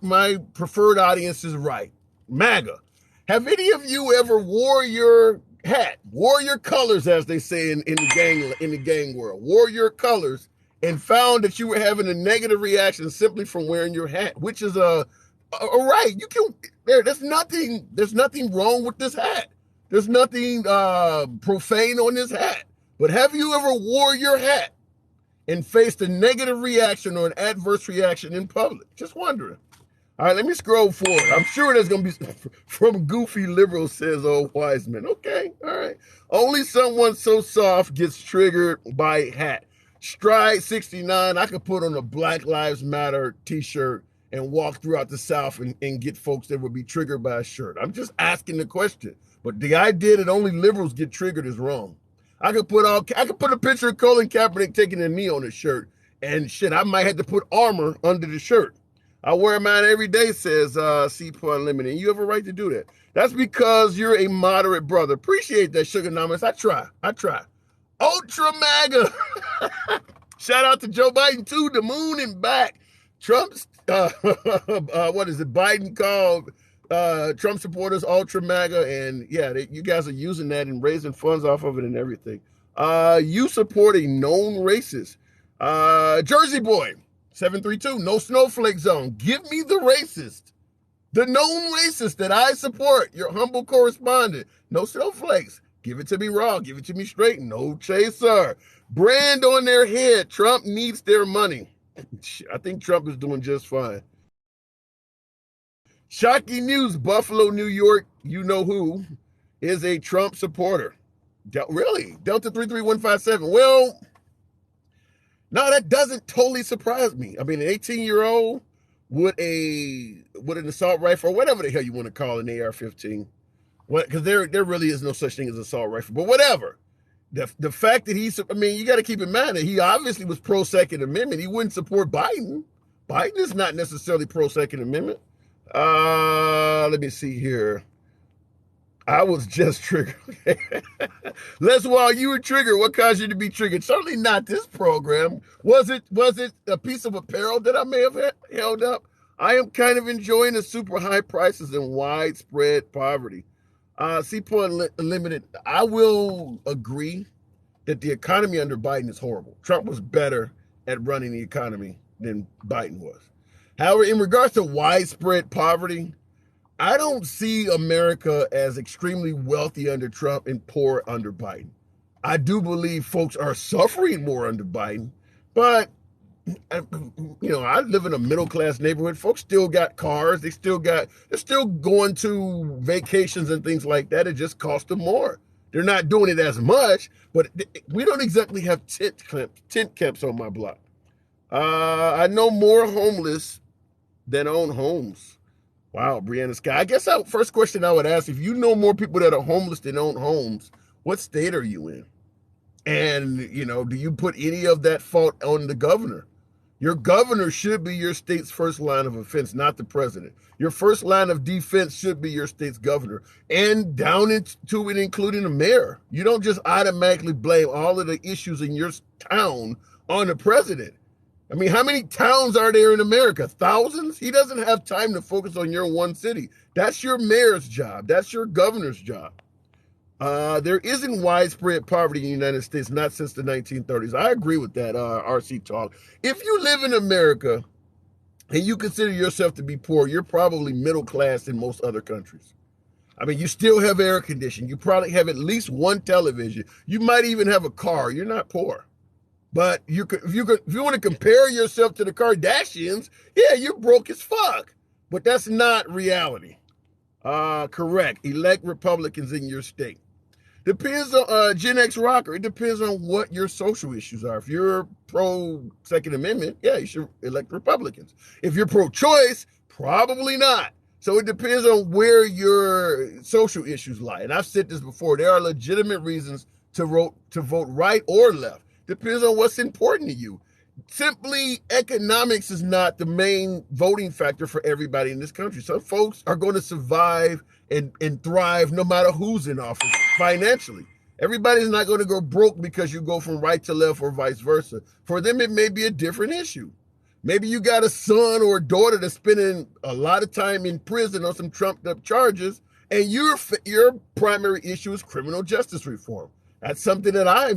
my preferred audience is right. MAGA. Have any of you ever wore your hat, wore your colors, as they say in the gang world, wore your colors, and found that you were having a negative reaction simply from wearing your hat, which is a right. You can there's nothing wrong with this hat. There's nothing profane on this hat. But have you ever wore your hat and faced a negative reaction or an adverse reaction in public? Just wondering. All right, let me scroll forward. I'm sure there's going to be from Goofy Liberal, says old Wiseman. Okay, all right. Only someone so soft gets triggered by hat. Stride 69, I could put on a Black Lives Matter t-shirt and walk throughout the South and get folks that would be triggered by a shirt. I'm just asking the question. But the idea that only liberals get triggered is wrong. I could put a picture of Colin Kaepernick taking a knee on his shirt, and shit, I might have to put armor under the shirt. I wear mine every day, says C-Pun Unlimited. You have a right to do that. That's because you're a moderate brother. Appreciate that, Sugar Namas. I try. Ultra MAGA. Shout out to Joe Biden, to the moon and back. Trump's, what is it? Biden called Trump supporters Ultra MAGA, and yeah, you guys are using that and raising funds off of it and everything. You support a known racist. Jersey Boy, 732, no snowflake zone. Give me the racist. The known racist that I support. Your humble correspondent. No snowflakes. Give it to me raw. Give it to me straight. No chaser. Brand on their head. Trump needs their money. I think Trump is doing just fine. Shocking news. Buffalo, New York, you know who, is a Trump supporter. Really? Delta 33157. Well, no, that doesn't totally surprise me. I mean, an 18-year-old with an assault rifle, or whatever the hell you want to call an AR-15. Because there really is no such thing as an assault rifle. But whatever. The fact that you got to keep in mind that he obviously was pro-Second Amendment. He wouldn't support Biden. Biden is not necessarily pro-Second Amendment. Let me see here. I was just triggered. Les Wall, you were triggered. What caused you to be triggered? Certainly not this program. Was it a piece of apparel that I may have held up? I am kind of enjoying the super high prices and widespread poverty. C-Point Limited, I will agree that the economy under Biden is horrible. Trump was better at running the economy than Biden was. However, in regards to widespread poverty, I don't see America as extremely wealthy under Trump and poor under Biden. I do believe folks are suffering more under Biden, but I live in a middle-class neighborhood. Folks still got cars. They're still going to vacations and things like that. It just costs them more. They're not doing it as much, but we don't exactly have tent camps on my block. I know more homeless than own homes. Wow, Brianna Sky. I guess first question I would ask, if you know more people that are homeless than own homes, what state are you in? And, do you put any of that fault on the governor? Your governor should be your state's first line of offense, not the president. Your first line of defense should be your state's governor, and down into it, including the mayor. You don't just automatically blame all of the issues in your town on the president. I mean, how many towns are there in America? Thousands? He doesn't have time to focus on your one city. That's your mayor's job. That's your governor's job. There isn't widespread poverty in the United States, not since the 1930s. I agree with that, RC Talk. If you live in America and you consider yourself to be poor, you're probably middle class in most other countries. I mean, you still have air conditioning. You probably have at least one television. You might even have a car. You're not poor. But if you want to compare yourself to the Kardashians, yeah, you're broke as fuck. But that's not reality. Correct. Elect Republicans in your state. Depends on Gen X rocker. It depends on what your social issues are. If you're pro Second Amendment, yeah, you should elect Republicans. If you're pro-choice, probably not. So it depends on where your social issues lie. And I've said this before. There are legitimate reasons to vote right or left. Depends on what's important to you. Simply, economics is not the main voting factor for everybody in this country. Some folks are going to survive and thrive no matter who's in office financially. Everybody's not going to go broke because you go from right to left or vice versa. For them, it may be a different issue. Maybe you got a son or a daughter that's spending a lot of time in prison on some trumped up charges, and your primary issue is criminal justice reform. That's something that I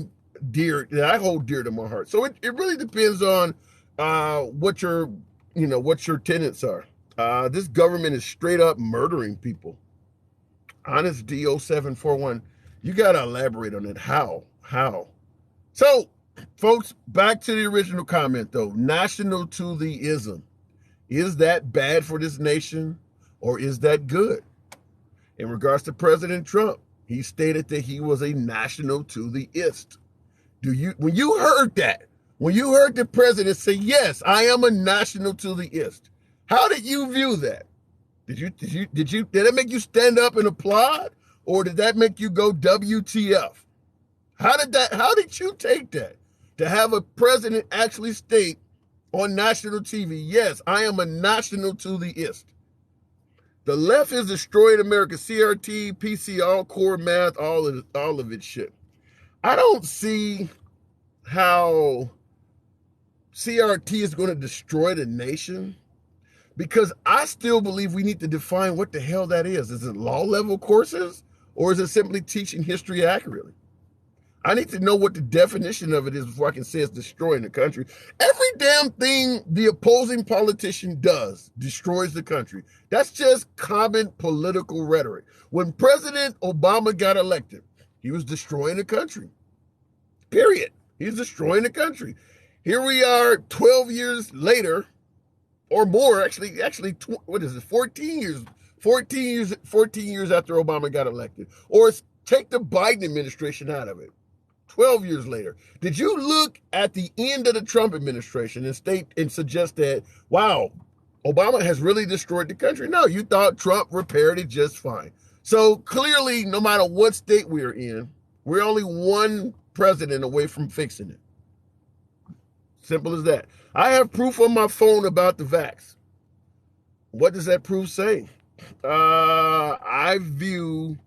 hold dear to my heart. So it really depends on what your tenets are. This government is straight up murdering people. Honest D0741, you got to elaborate on it. How? So, folks, back to the original comment though. National to the ism. Is that bad for this nation or is that good? In regards to President Trump, he stated that he was a national to the ist. When you heard the president say, yes, I am a national to the ist, how did you view that? Did it make you stand up and applaud? Or did that make you go WTF? How did you take that? To have a president actually state on national TV, yes, I am a national to the ist. The left has destroyed America. CRT, PC, all core math, all of it shit. I don't see how CRT is going to destroy the nation, because I still believe we need to define what the hell that is. Is it law level courses or is it simply teaching history accurately? I need to know what the definition of it is before I can say it's destroying the country. Every damn thing the opposing politician does destroys the country. That's just common political rhetoric. When President Obama got elected, he was destroying the country. Period. He's destroying the country. Here we are 12 years later, or more, actually, what is it, 14 years after Obama got elected. Or take the Biden administration out of it. 12 years later. Did you look at the end of the Trump administration and suggest that, wow, Obama has really destroyed the country? No, you thought Trump repaired it just fine. So clearly, no matter what state we're in, we're only one president away from fixing it. Simple as that. I have proof on my phone about the vax. What does that proof say? I view.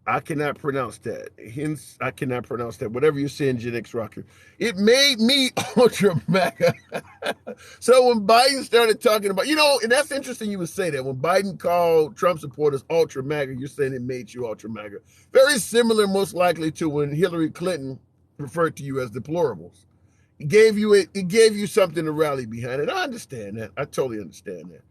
I cannot pronounce that. Hence, I cannot pronounce that. Whatever you're saying, Gen X Rocker. It made me ultra MAGA. So when Biden started talking about, and that's interesting you would say that. When Biden called Trump supporters ultra MAGA, you're saying it made you ultra MAGA. Very similar, most likely, to when Hillary Clinton referred to you as deplorables. It gave you something to rally behind. And I understand that. I totally understand that.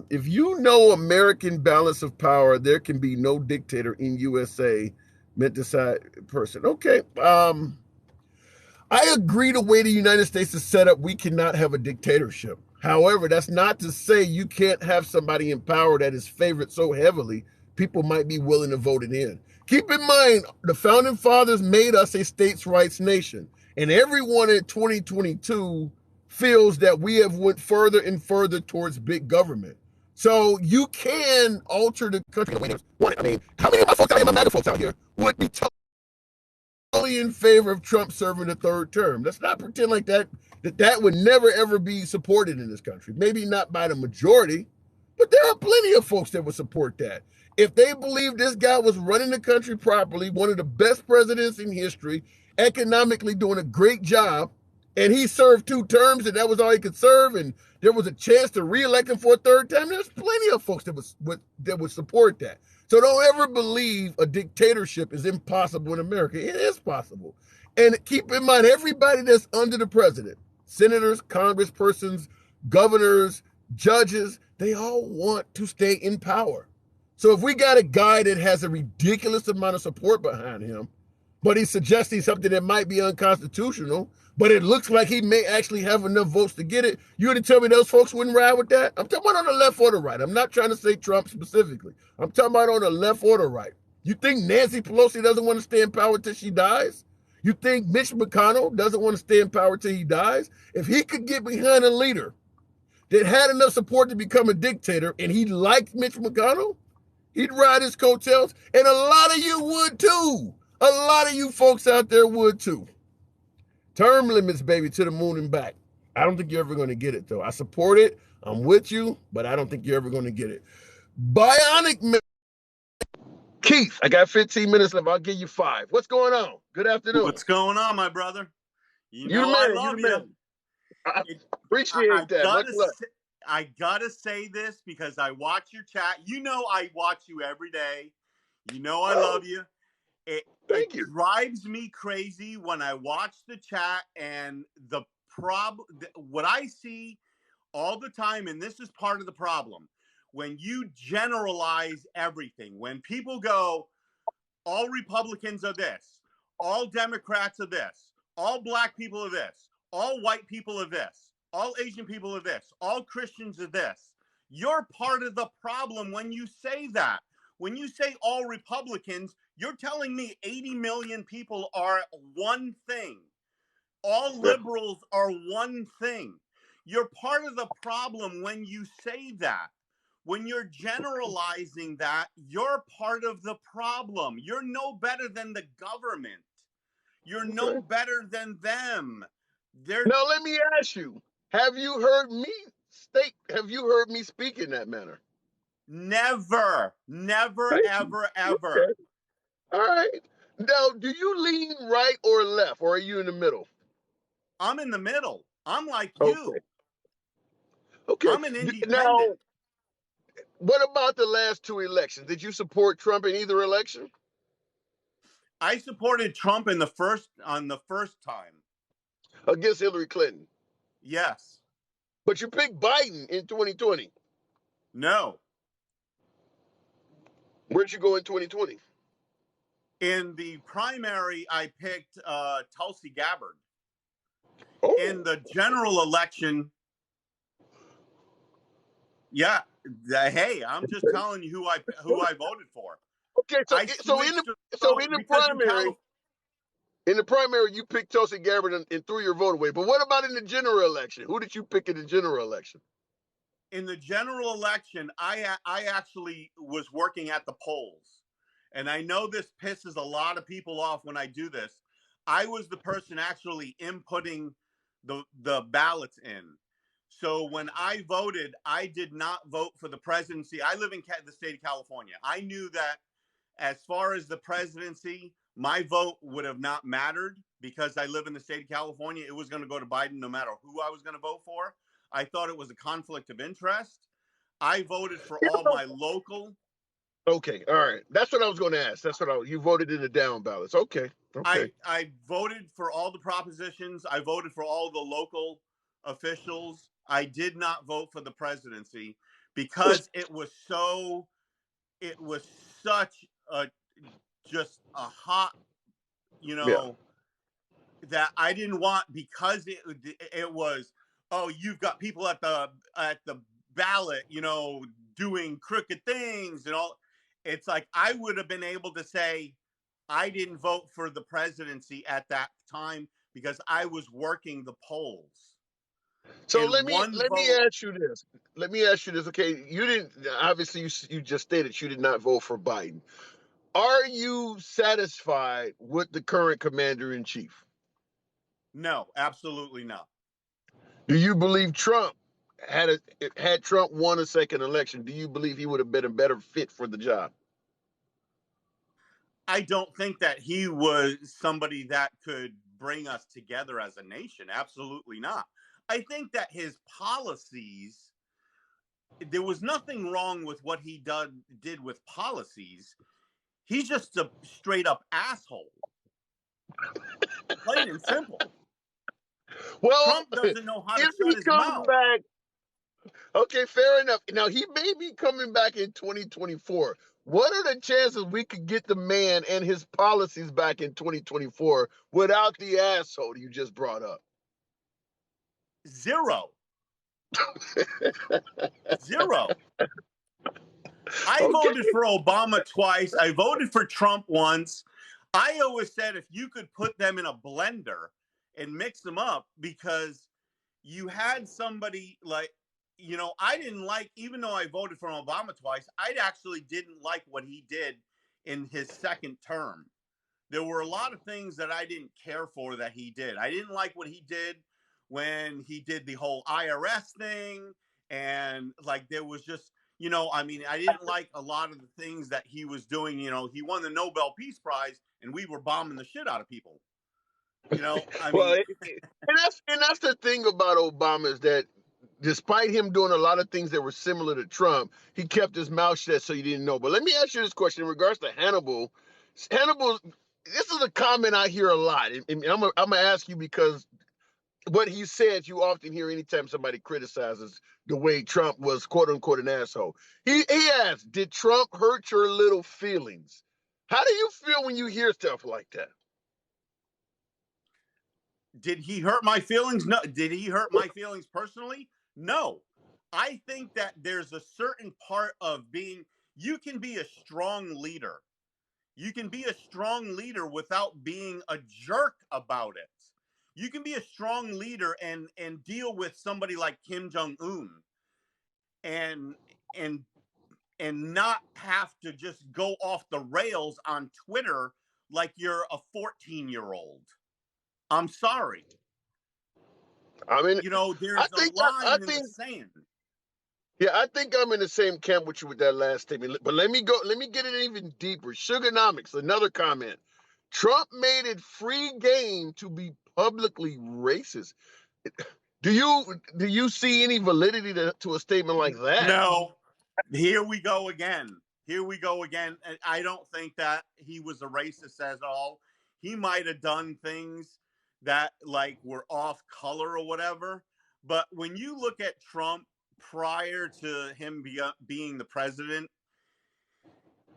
If you know American balance of power, there can be no dictator in USA meant to side person. Okay. I agree the way the United States is set up, we cannot have a dictatorship. However, that's not to say you can't have somebody in power that is favored so heavily, people might be willing to vote it in. Keep in mind, the founding fathers made us a states' rights nation, and everyone in 2022 feels that we have went further and further towards big government. So you can alter the country the way they want it. I mean, how many of my folks out here, my MAGA folks out here, would be totally in favor of Trump serving a third term? Let's not pretend like that would never ever be supported in this country. Maybe not by the majority, but there are plenty of folks that would support that. If they believe this guy was running the country properly, one of the best presidents in history, economically doing a great job, and he served 2 terms and that was all he could serve, and there was a chance to reelect him for a third time, there's plenty of folks that would support that. So don't ever believe a dictatorship is impossible in America. It is possible. And keep in mind, everybody that's under the president, senators, congresspersons, governors, judges, they all want to stay in power. So if we got a guy that has a ridiculous amount of support behind him, but he's suggesting something that might be unconstitutional, but it looks like he may actually have enough votes to get it, you would tell me those folks wouldn't ride with that? I'm talking about on the left or the right. I'm not trying to say Trump specifically. I'm talking about on the left or the right. You think Nancy Pelosi doesn't want to stay in power till she dies? You think Mitch McConnell doesn't want to stay in power till he dies? If he could get behind a leader that had enough support to become a dictator and he liked Mitch McConnell, he'd ride his coattails, and a lot of you would too. A lot of you folks out there would too. Term limits, baby, to the moon and back. I don't think you're ever going to get it, though. I support it. I'm with you, but I don't think you're ever going to get it. Bionic Keith, I got 15 minutes left. I'll give you 5. What's going on? Good afternoon. What's going on, my brother? You the man. I love you. I appreciate that. Much love. I gotta say this because I watch your chat. You know I watch you every day. You know I love you. It drives me crazy when I watch the chat, and what I see all the time, and this is part of the problem, when you generalize everything, when people go, all Republicans are this, all Democrats are this, all black people are this, all white people are this, all Asian people are this, all Christians are this. You're part of the problem when you say that. When you say all Republicans, you're telling me 80 million people are one thing. All liberals are one thing. You're part of the problem when you say that. When you're generalizing that, you're part of the problem. You're no better than the government. You're no better than them. Now, let me ask you, have you heard me speak in that manner? Never, ever. Okay. All right. Now, do you lean right or left, or are you in the middle? I'm in the middle. I'm like you. Okay. I'm an independent. Now, what about the last 2 elections? Did you support Trump in either election? I supported Trump on the first time. Against Hillary Clinton? Yes. But you picked Biden in 2020? No. Where'd you go in 2020? In the primary, I picked Tulsi Gabbard. Oh. In the general election, yeah. Hey, I'm just telling you who I voted for. Okay, so in the primary, you picked Tulsi Gabbard and threw your vote away. But what about in the general election? Who did you pick in the general election? In the general election, I actually was working at the polls. And I know this pisses a lot of people off when I do this. I was the person actually inputting the ballots in. So when I voted, I did not vote for the presidency. I live in the state of California. I knew that as far as the presidency, my vote would have not mattered because I live in the state of California. It was going to go to Biden no matter who I was going to vote for. I thought it was a conflict of interest. I voted for all my local. Okay, all right. That's what I was going to ask. You voted in the down ballots. Okay. I voted for all the propositions. I voted for all the local officials. I did not vote for the presidency because it was such a just a hot, Yeah. that I didn't want, because it was, oh, you've got people at the ballot, doing crooked things and all. It's like I would have been able to say I didn't vote for the presidency at that time because I was working the polls. So And let me one vote. ask you this. Let me ask you this. Okay, you didn't obviously you just stated you did not vote for Biden. Are you satisfied with the current commander in chief? No, absolutely not. Do you believe Trump had Trump won a second election? Do you believe he would have been a better fit for the job? I don't think that he was somebody that could bring us together as a nation. Absolutely not. I think that his policies, there was nothing wrong with what he did with policies. He's just a straight up asshole. Plain and simple. Well, Trump doesn't know how to if shut he his comes mouth. back, okay, fair enough. Now he may be coming back in 2024. What are the chances we could get the man and his policies back in 2024 without the asshole you just brought up? Zero. Zero. I Okay. voted for Obama twice. I voted for Trump once. I always said if you could put them in a blender and mix them up, because you had somebody like, I didn't like, even though I voted for Obama twice, I actually didn't like what he did in his second term. There were a lot of things that I didn't care for that he did. I didn't like what he did when he did the whole IRS thing. And like, there was just, I didn't like a lot of the things that he was doing. He won the Nobel Peace Prize and we were bombing the shit out of people. Well, and that's the thing about Obama is that despite him doing a lot of things that were similar to Trump, he kept his mouth shut so you didn't know. But let me ask you this question in regards to Hannibal. Hannibal, this is a comment I hear a lot, and I'm gonna ask you because what he says you often hear anytime somebody criticizes the way Trump was quote unquote an asshole. He asked, "Did Trump hurt your little feelings?" How do you feel when you hear stuff like that? Did he hurt my feelings? No. Did he hurt my feelings personally? No. I think that there's a certain part of you can be a strong leader. You can be a strong leader without being a jerk about it. You can be a strong leader and deal with somebody like Kim Jong-un and and and not have to just go off the rails on Twitter like you're a 14-year-old. I'm sorry. I mean, There's a I line in the think sand. yeah, I think I'm in the same camp with you with that last statement. But let me get it even deeper. Sugarnomics, another comment. Trump made it free game to be publicly racist. Do you see any validity to a statement like that? No. Here we go again. Here we go again. I don't think that he was a racist at all. He might have done things that like were off color or whatever. But when you look at Trump prior to him being the president,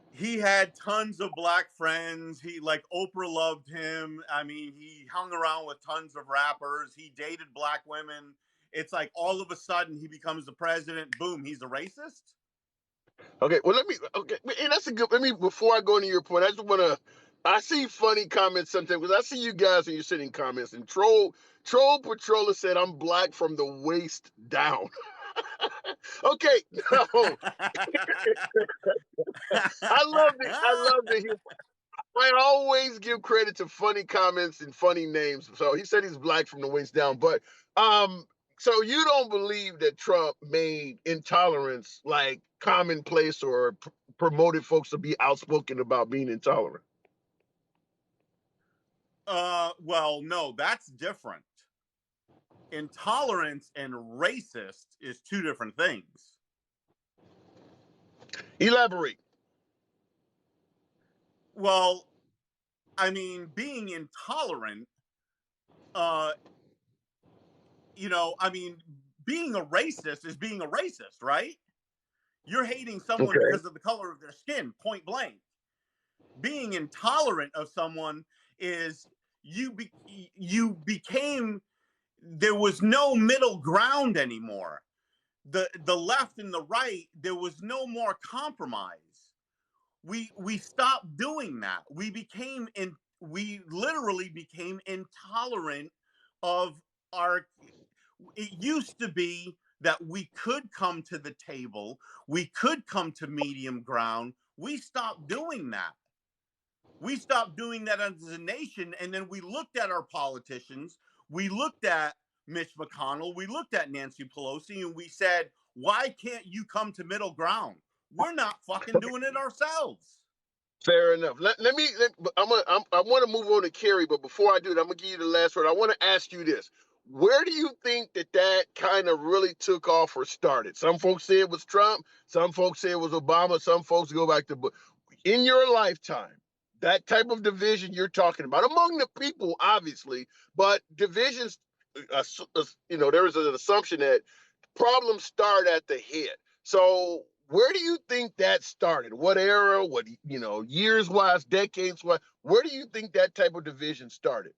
he had tons of black friends. He like Oprah loved him. I mean, he hung around with tons of rappers. He dated black women. It's like all of a sudden he becomes the president. Boom, he's a racist. Okay, well and that's a good. Before I go into your point, I just want to. I see funny comments sometimes because I see you guys when you're sitting comments and troll patroller said I'm black from the waist down. Okay, no, I love it. I always give credit to funny comments and funny names. So he said he's black from the waist down. But so you don't believe that Trump made intolerance like commonplace or promoted folks to be outspoken about being intolerant? Well, no, that's different. Intolerance and racist is two different things. Elaborate. Well, I mean, being intolerant, I mean, being a racist is being a racist, right? You're hating someone Okay. because of the color of their skin, point blank. Being intolerant of someone is you became, there was no middle ground anymore. The left and the right, there was no more compromise. We stopped doing that. We literally became intolerant of our. It used to be that we could come to the table, we could come to medium ground. We stopped doing that. We stopped doing that as a nation, and then we looked at our politicians. We looked at Mitch McConnell. We looked at Nancy Pelosi, and we said, "Why can't you come to middle ground? We're not fucking doing it ourselves." Fair enough. I want to move on to Kerry, but before I do that, I'm gonna give you the last word. I want to ask you this: where do you think that kind of really took off or started? Some folks say it was Trump. Some folks say it was Obama. Some folks go back to Bush. In your lifetime, that type of division you're talking about among the people, obviously, but divisions. There is an assumption that problems start at the head. So where do you think that started? What era? What years wise, decades wise? Where do you think that type of division started?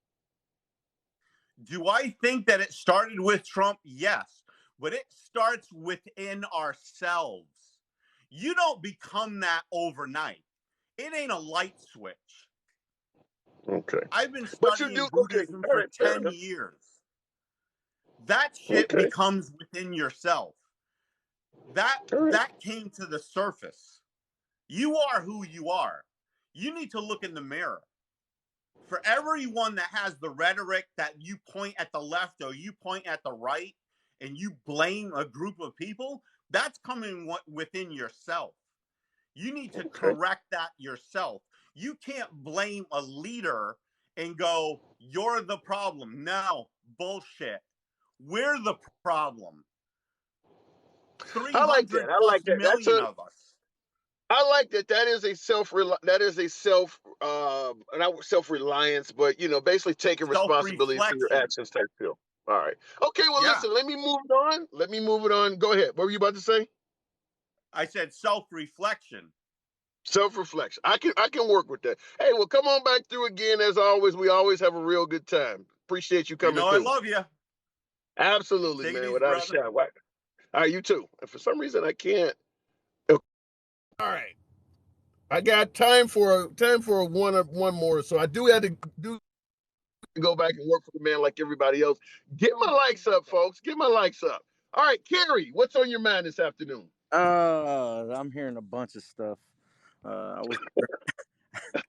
Do I think that it started with Trump? Yes, but it starts within ourselves. You don't become that overnight. It ain't a light switch. Okay, I've been but you studying do. Okay, Buddhism all for right, fair 10 enough. years. That shit Okay, becomes within yourself. That all right. that came to the surface. You are who you are. You need to look in the mirror. For everyone that has the rhetoric that you point at the left or you point at the right and you blame a group of people, that's coming within yourself. You need to Okay. correct that yourself. You can't blame a leader and go, "You're the problem." No, bullshit. We're the problem. I like that. 300 I like plus that. million of us. I like that. That is a not self reliance, but basically taking Self responsibility for your reflection. actions type feel. All right. Okay. Well, Yeah. listen. Let me move it on. Go ahead. What were you about to say? I said self reflection. Self reflection. I can work with that. Hey, well, come on back through again. As always, we always have a real good time. Appreciate you You coming know I through. love you. Absolutely, Take it man. easy, Without a brother. shadow. All right, you too. And for some reason, I can't. Okay. All right. I got time for one more. So I do have to go back and work for the man like everybody else. Get my likes up, folks. Get my likes up. All right, Kerry, what's on your mind this afternoon? I'm hearing a bunch of stuff. I was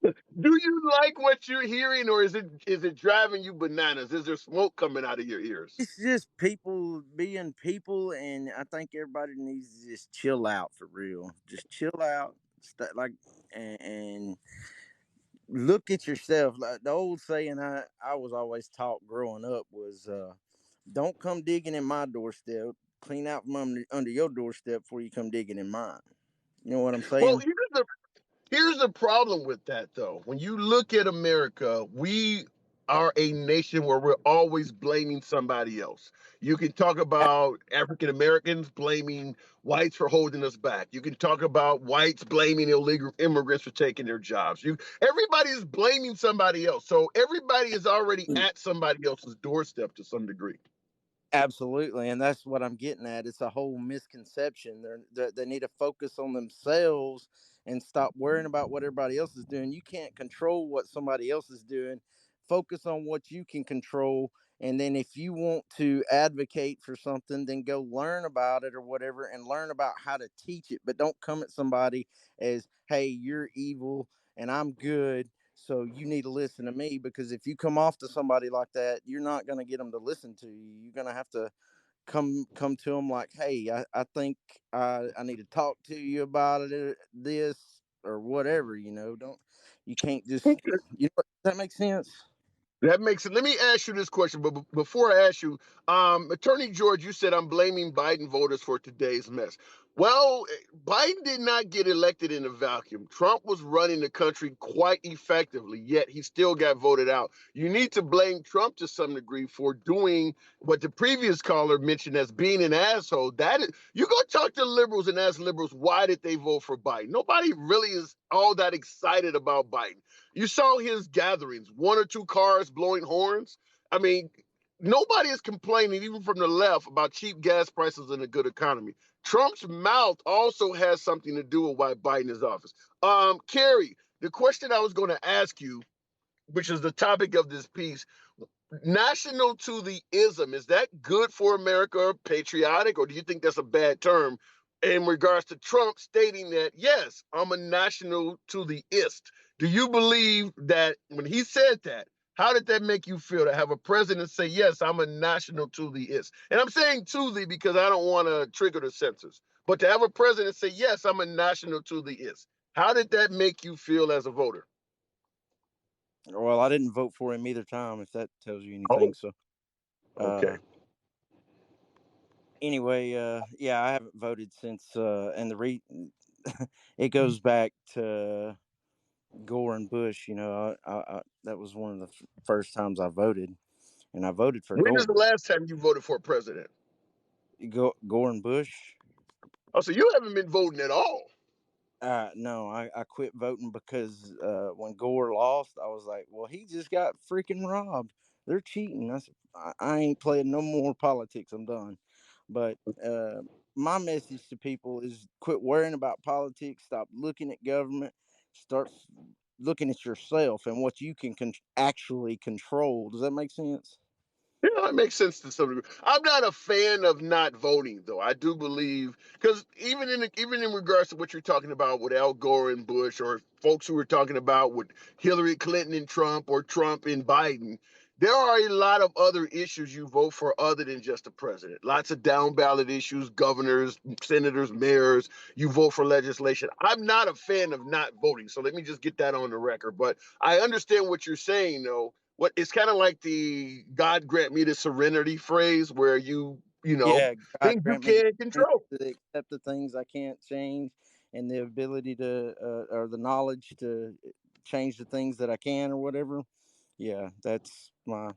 Do you like what you're hearing, or is it driving you bananas? Is there smoke coming out of your ears? It's just people being people, and I think everybody needs to just chill out for real. Just chill out, and look at yourself. Like the old saying I was always taught growing up was, "Don't come digging in my doorstep. Clean out from under your doorstep before you come digging in mine." You know what I'm Well, saying? here's the problem with that, though. When you look at America, we are a nation where we're always blaming somebody else. You can talk about African Americans blaming whites for holding us back. You can talk about whites blaming illegal immigrants for taking their jobs. Everybody is blaming somebody else. So everybody is already at somebody else's doorstep to some degree. Absolutely, and that's what I'm getting at. It's a whole misconception. They need to focus on themselves and stop worrying about what everybody else is doing. You can't control what somebody else is doing. Focus on what you can control, and then if you want to advocate for something, then go learn about it or whatever, and learn about how to teach it. But don't come at somebody as, "Hey, you're evil and I'm good, So you need to listen to me, because if you come off to somebody like that, you're not going to get them to listen to you. You're going to have to come to them like, hey, I think I need to talk to you about it, this or whatever. You can't just, does that make sense? That makes it. Let me ask you this question, but before I ask you, Attorney George, you said I'm blaming Biden voters for today's mess. Well, Biden did not get elected in a vacuum. Trump was running the country quite effectively, yet he still got voted out. You need to blame Trump to some degree for doing what the previous caller mentioned as being an asshole. You go talk to liberals and ask liberals why did they vote for Biden. Nobody really is all that excited about Biden. You saw his gatherings, one or two cars blowing horns. I mean, nobody is complaining, even from the left, about cheap gas prices and a good economy. Trump's mouth also has something to do with why Biden is office. Carrie, the question I was going to ask you, which is the topic of this piece, national to the ism, is that good for America or patriotic, or do you think that's a bad term in regards to Trump stating that, yes, I'm a national to the ist? Do you believe that when he said that, how did that make you feel to have a president say, yes, I'm a national to the ist? And I'm saying to the because I don't want to trigger the censors, but to have a president say, yes, I'm a national to the ist. How did that make you feel as a voter? Well, I didn't vote for him either time, if that tells you anything. Oh, So, okay. Anyway, yeah, I haven't voted since, and it goes back to Gore and Bush. That was one of the first times I voted, and I voted for When is the Gore. last time you voted for a president? Gore and Bush. Oh, so you haven't been voting at all. No, I quit voting because when Gore lost, I was like, well, he just got freaking robbed. They're cheating. I ain't playing no more politics. I'm done. But my message to people is quit worrying about politics. Stop looking at government. Start looking at yourself and what you can actually control. Does that make sense? Yeah, it makes sense to some degree. I'm not a fan of not voting, though. I do believe because even in regards to what you're talking about with Al Gore and Bush, or folks who were talking about with Hillary Clinton and Trump, or Trump and Biden, there are a lot of other issues you vote for other than just the president. Lots of down ballot issues, governors, senators, mayors. You vote for legislation. I'm not a fan of not voting, so let me just get that on the record. But I understand what you're saying, though. What it's kind of like the God grant me the serenity phrase, where Yeah, God things you grant me the can't strength control. to accept the things I can't change, and the ability to, or the knowledge to change the things that I can, or whatever. Yeah, that's my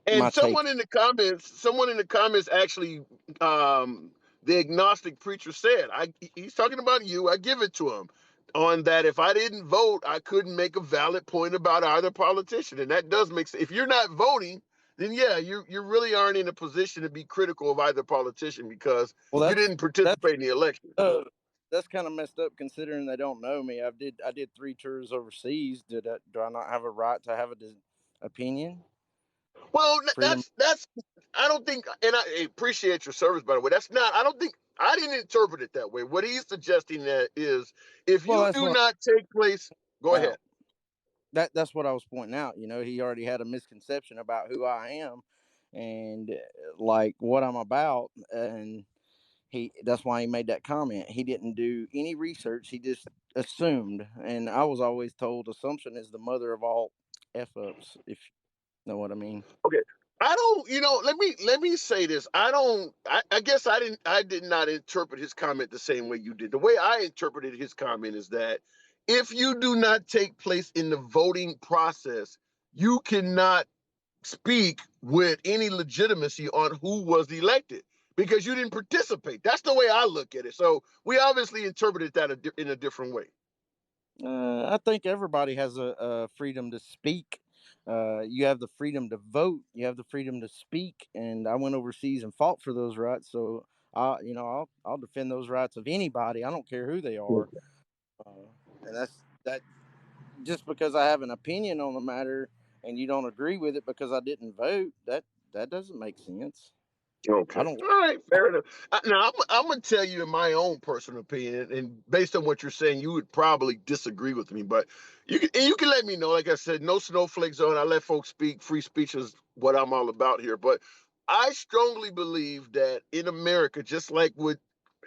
And take. someone in the comments actually, the agnostic preacher said, he's talking about you. I give it to him on that. If I didn't vote, I couldn't make a valid point about either politician, and that does make sense. If you're not voting, then yeah, you really aren't in a position to be critical of either politician because Well, you didn't participate in the election. uh, that's kind of messed up considering they don't know me. I did 3 tours overseas. Do I not have a right to have a opinion? Well, Freedom. that's I don't think, and I appreciate your service by the way. That's not. I don't think I didn't interpret it that way. What he's suggesting that is, if Well, you that's do what not take place, go I'm out. ahead. That's what I was pointing out. He already had a misconception about who I am, and like what I'm about, and that's why he made that comment. He didn't do any research. He just assumed, and I was always told assumption is the mother of all f ups, if you know what I mean. Okay. I don't, let me say this. I guess I did not interpret his comment the same way you did. The way I interpreted his comment is that if you do not take place in the voting process, you cannot speak with any legitimacy on who was elected because you didn't participate. That's the way I look at it. So we obviously interpreted that in a different way. I think everybody has a freedom to speak. You have the freedom to vote. You have the freedom to speak. And I went overseas and fought for those rights. So I'll defend those rights of anybody. I don't care who they are. And that's that. Just because I have an opinion on the matter and you don't agree with it because I didn't vote, that doesn't make sense. Okay. I don't. All right. Fair enough. Now, I'm going to tell you in my own personal opinion, and based on what you're saying, you would probably disagree with me, but you can let me know. Like I said, no snowflake zone. I let folks speak. Free speech is what I'm all about here. But I strongly believe that in America, just like with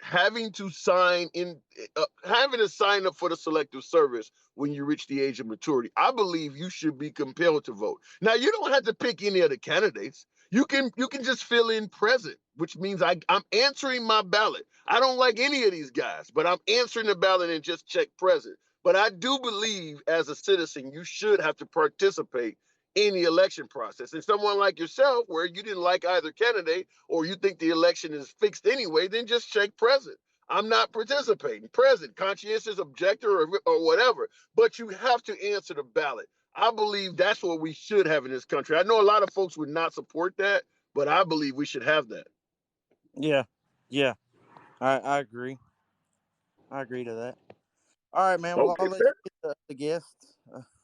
having to having to sign up for the selective service when you reach the age of maturity, I believe you should be compelled to vote. Now, you don't have to pick any of the candidates. You can just fill in present, which means I'm answering my ballot. I don't like any of these guys, but I'm answering the ballot and just check present. But I do believe as a citizen, you should have to participate in the election process. And someone like yourself, where you didn't like either candidate or you think the election is fixed anyway, then just check present. I'm not participating. Present, conscientious objector or whatever. But you have to answer the ballot. I believe that's what we should have in this country. I know a lot of folks would not support that, but I believe we should have that. Yeah, yeah. I agree. I agree to that. All right, man. Well, Okay, I'll let fair. you get the guests.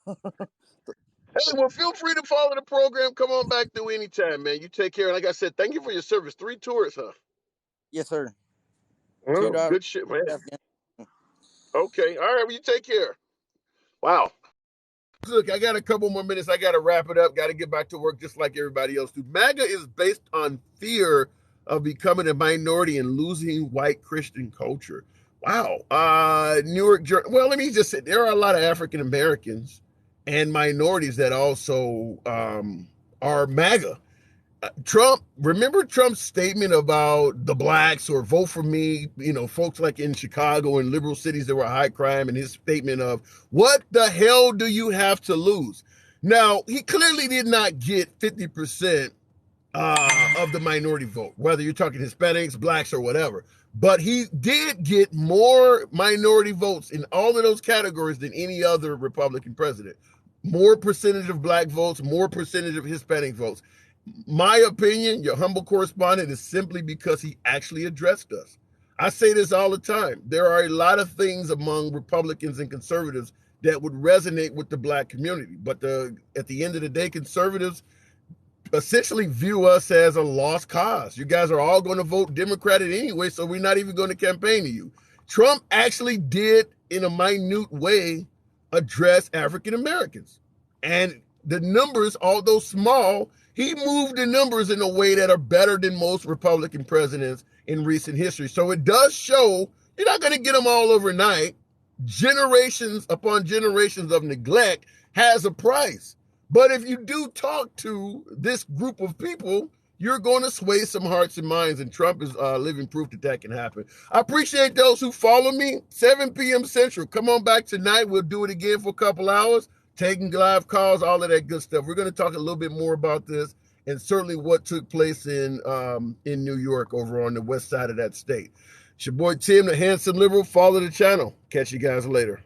Hey, well, feel free to follow the program. Come on back through anytime, man. You take care. And like I said, thank you for your service. 3 tours, huh? Yes, sir. Two Oh, daughters. good shit, man. Okay. All right. Well, you take care. Wow. Look, I got a couple more minutes. I got to wrap it up. Got to get back to work just like everybody else do. MAGA is based on fear of becoming a minority and losing white Christian culture. Wow. Newark. Well, let me just say there are a lot of African Americans and minorities that also are MAGA. Remember Trump's statement about the blacks or vote for me, folks like in Chicago and liberal cities that were high crime, and his statement of, what the hell do you have to lose? Now, he clearly did not get 50% of the minority vote, whether you're talking Hispanics, blacks, or whatever. But he did get more minority votes in all of those categories than any other Republican president. More percentage of black votes, more percentage of Hispanic votes. My opinion, your humble correspondent, is simply because he actually addressed us. I say this all the time. There are a lot of things among Republicans and conservatives that would resonate with the black community. But at the end of the day, conservatives essentially view us as a lost cause. You guys are all going to vote Democratic anyway, so we're not even going to campaign to you. Trump actually did, in a minute way, address African Americans. And the numbers, although small, he moved the numbers in a way that are better than most Republican presidents in recent history. So it does show you're not going to get them all overnight. Generations upon generations of neglect has a price. But if you do talk to this group of people, you're going to sway some hearts and minds, and Trump is living proof that can happen. I appreciate those who follow me. 7 p.m. Central. Come on back tonight. We'll do it again for a couple hours, taking live calls, all of that good stuff. We're going to talk a little bit more about this and certainly what took place in New York over on the west side of that state. It's your boy Tim, the handsome liberal. Follow the channel. Catch you guys later.